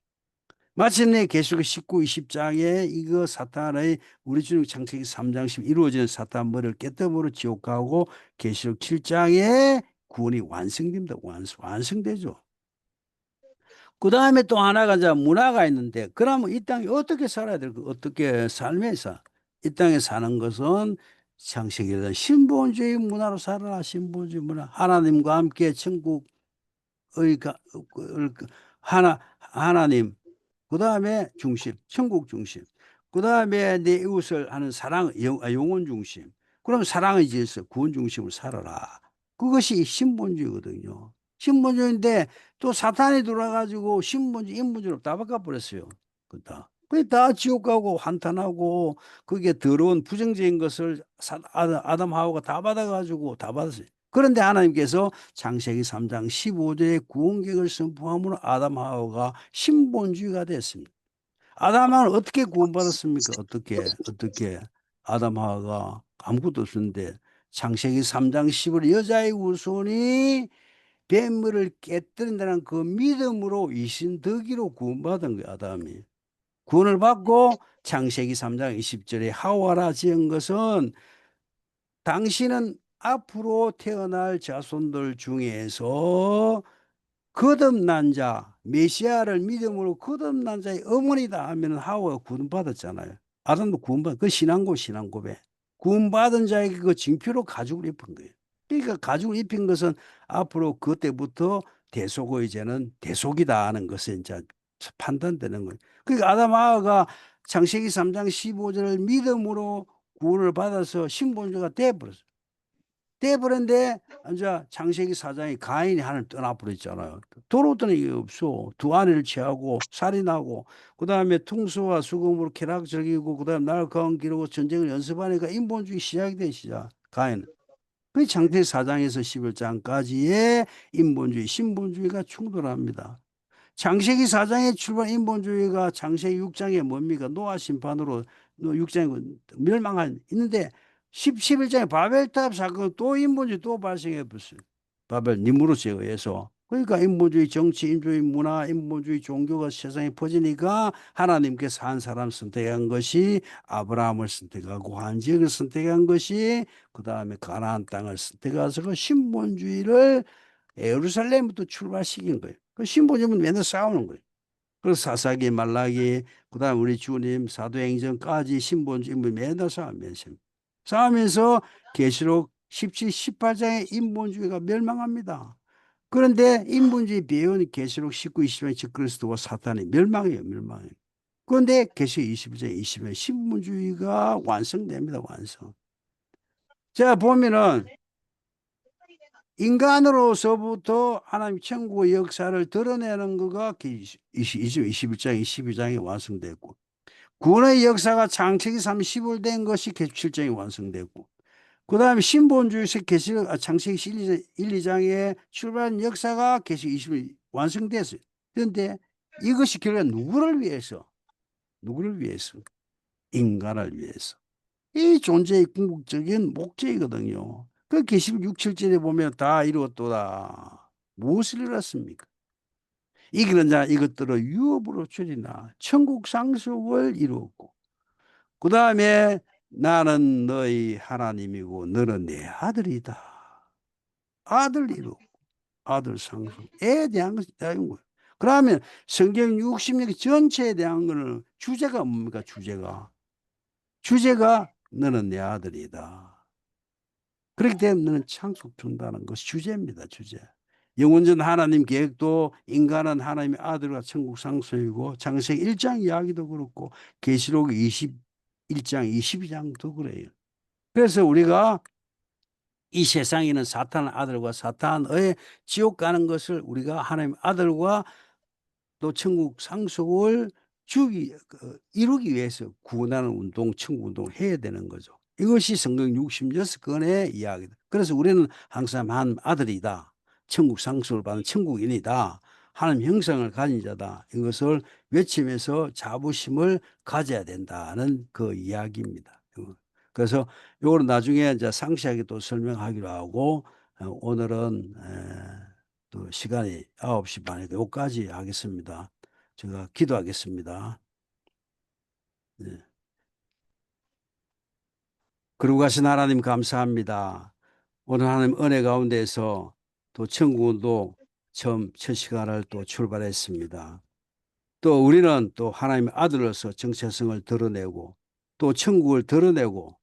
마침내 계시록 19, 20장에 이거 사탄의 우리 주님 창세기 3장씩 이루어지는 사탄 머리를 깨뜨므로 지옥 가고 계시록 7장에 구원이 완성됩니다. 완성되죠. 그 다음에 또 하나가 이제 문화가 있는데, 그러면 이 땅에 어떻게 살아야 될까? 어떻게 삶에서 이 땅에 사는 것은 창세기에 신본주의 문화로 살아라. 신본주의 문화. 하나님과 함께 천국의 하나님, 그 다음에 중심, 천국 중심. 그 다음에 내 이웃을 하는 사랑, 영혼 중심. 그럼 사랑의 질서, 구원 중심으로 살아라. 그것이 신본주의거든요. 신본주의인데 또 사탄이 들어와가지고 신본주의, 인본주의로 다 바꿔버렸어요. 그게 다 지옥 가고 한탄하고 그게 더러운 부정적인 것을 아담 하와가 다 받아가지고 다 받았어요. 그런데 하나님께서 창세기 3장 15절에 구원계획을 선포함으로 아담 하와가 신본주의가 됐습니다. 아담 하와는 어떻게 구원받았습니까? 어떻게 아담 하와가 아무것도 없었는데 창세기 3장 15절 여자의 후손이 뱀물을 깨뜨린다는 그 믿음으로 이신덕이로 구원받은 거예요. 아담이 구원을 받고 창세기 3장 20절에 하와라 지은 것은 당신은 앞으로 태어날 자손들 중에서 거듭난 자, 메시아를 믿음으로 거듭난 자의 어머니다 하면 하와가 구원받았잖아요. 아담도 구원받, 그 신앙고백. 구원받은 자에게 그 징표로 가죽을 입은 거예요. 그러니까 가죽을 입힌 것은 앞으로 그때부터 대속의 죄는 대속이다 하는 것을 이제 판단되는 거예요. 그러니까 아담 하와가 창세기 3장 15절을 믿음으로 구원을 받아서 신본주가 돼버렸어요. 돼버렸는데 이제 창세기 4장에 가인이 하나님 떠나버렸잖아요. 도로 떠는 게 없어. 두 아내를 취하고 살인하고 그다음에 퉁소와 수금으로 쾌락 즐기고 그다음에 날 가운 기르고 전쟁을 연습하니까 인본주의 시작이 된 시작. 가인은. 그 창세기 4장에서 11장까지의 인본주의, 신본주의가 충돌합니다. 창세기 4장에 출발 인본주의가 창세기 6장에 뭡니까? 노아 심판으로 6장에 멸망한 있는데 11장에 바벨탑 사건 또 인본주의 또 발생해 버렸어요. 바벨 니무롯에 의해서. 그러니까 인본주의 정치, 인본주의 문화, 인본주의 종교가 세상에 퍼지니까 하나님께서 한 사람 선택한 것이 아브라함을 선택하고 한 지역을 선택한 것이 그 다음에 가나안 땅을 선택해서 그 신본주의를 예루살렘부터 출발시킨 거예요. 그 신부님은 맨날 싸우는 거예요. 그래서 사사기, 말라기, 그다음 우리 주님 사도행전까지 신본주의 맨날 싸우면서 계시록 17, 18장에 인본주의가 멸망합니다. 그런데 인본주의 배운 계시록 19, 20장의 적그리스도와 사탄이 멸망해요, 멸망해요. 그런데 계시록 21장, 20장 신본주의가 완성됩니다, 완성. 자, 보면은 인간으로서부터 하나님 천국의 역사를 드러내는 거가 21장, 22장에 완성됐고 구원의 역사가 창세기 30일 된 것이 계시록 7장에 완성됐고 그 다음에 신본주의에서 계시록 창세기 1, 2장에 출발한 역사가 계시록 20일 완성됐어요. 그런데 이것이 결국 누구를 위해서? 누구를 위해서? 인간을 위해서. 이 존재의 궁극적인 목적이거든요. 그 계시록 6, 7절에 보면 다 이루었도다. 무엇을 이뤘습니까? 이기는 자 이것들을 유업으로 줄이나 천국 상속을 이루었고 그 다음에 나는 너희 하나님이고 너는 내 아들이다. 아들 이루고 아들 상속 에 대한 것이 다른 거예요. 그러면 성경 60년 전체에 대한 거는 주제가 뭡니까? 주제가 너는 내 아들이다. 그렇기 때문에 너는 창속 준다는 것이 주제입니다. 주제. 영원전 하나님 계획도 인간은 하나님의 아들과 천국 상속이고 창세기 1장 이야기도 그렇고 계시록 21장 22장도 그래요. 그래서 우리가 이 세상에는 사탄의 아들과 사탄의 지옥 가는 것을 우리가 하나님의 아들과 또 천국 상속을 이루기 위해서 구원하는 운동, 천국 운동을 해야 되는 거죠. 이것이 성경 66권의 이야기다. 그래서 우리는 항상 한 아들이다. 천국 상속을 받은 천국인이다. 하나님 형상을 가진 자다. 이것을 외치면서 자부심을 가져야 된다는 그 이야기입니다. 그래서 이거는 나중에 이제 상세하게 또 설명하기로 하고 오늘은 또 시간이 9시 반이니까 여기까지 하겠습니다. 제가 기도하겠습니다. 네. 그러고 가신 하나님 감사합니다. 오늘 하나님 은혜 가운데서 또 천국도 처음 첫 시간을 또 출발했습니다. 또 우리는 또 하나님의 아들로서 정체성을 드러내고 또 천국을 드러내고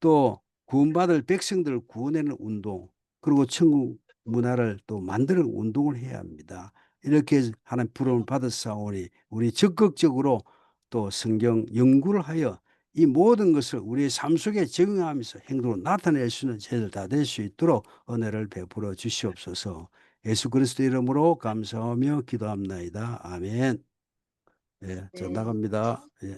또 구원받을 백성들을 구원하는 운동 그리고 천국 문화를 또 만드는 운동을 해야 합니다. 이렇게 하나님 부름을 받았사오니 우리 적극적으로 또 성경 연구를 하여 이 모든 것을 우리의 삶 속에 적용하면서 행동으로 나타낼 수 있는 저희들 다 될 수 있도록 은혜를 베풀어 주시옵소서. 예수 그리스도 이름으로 감사하며 기도합나이다. 아멘. 예, 저 네. 나갑니다. 예.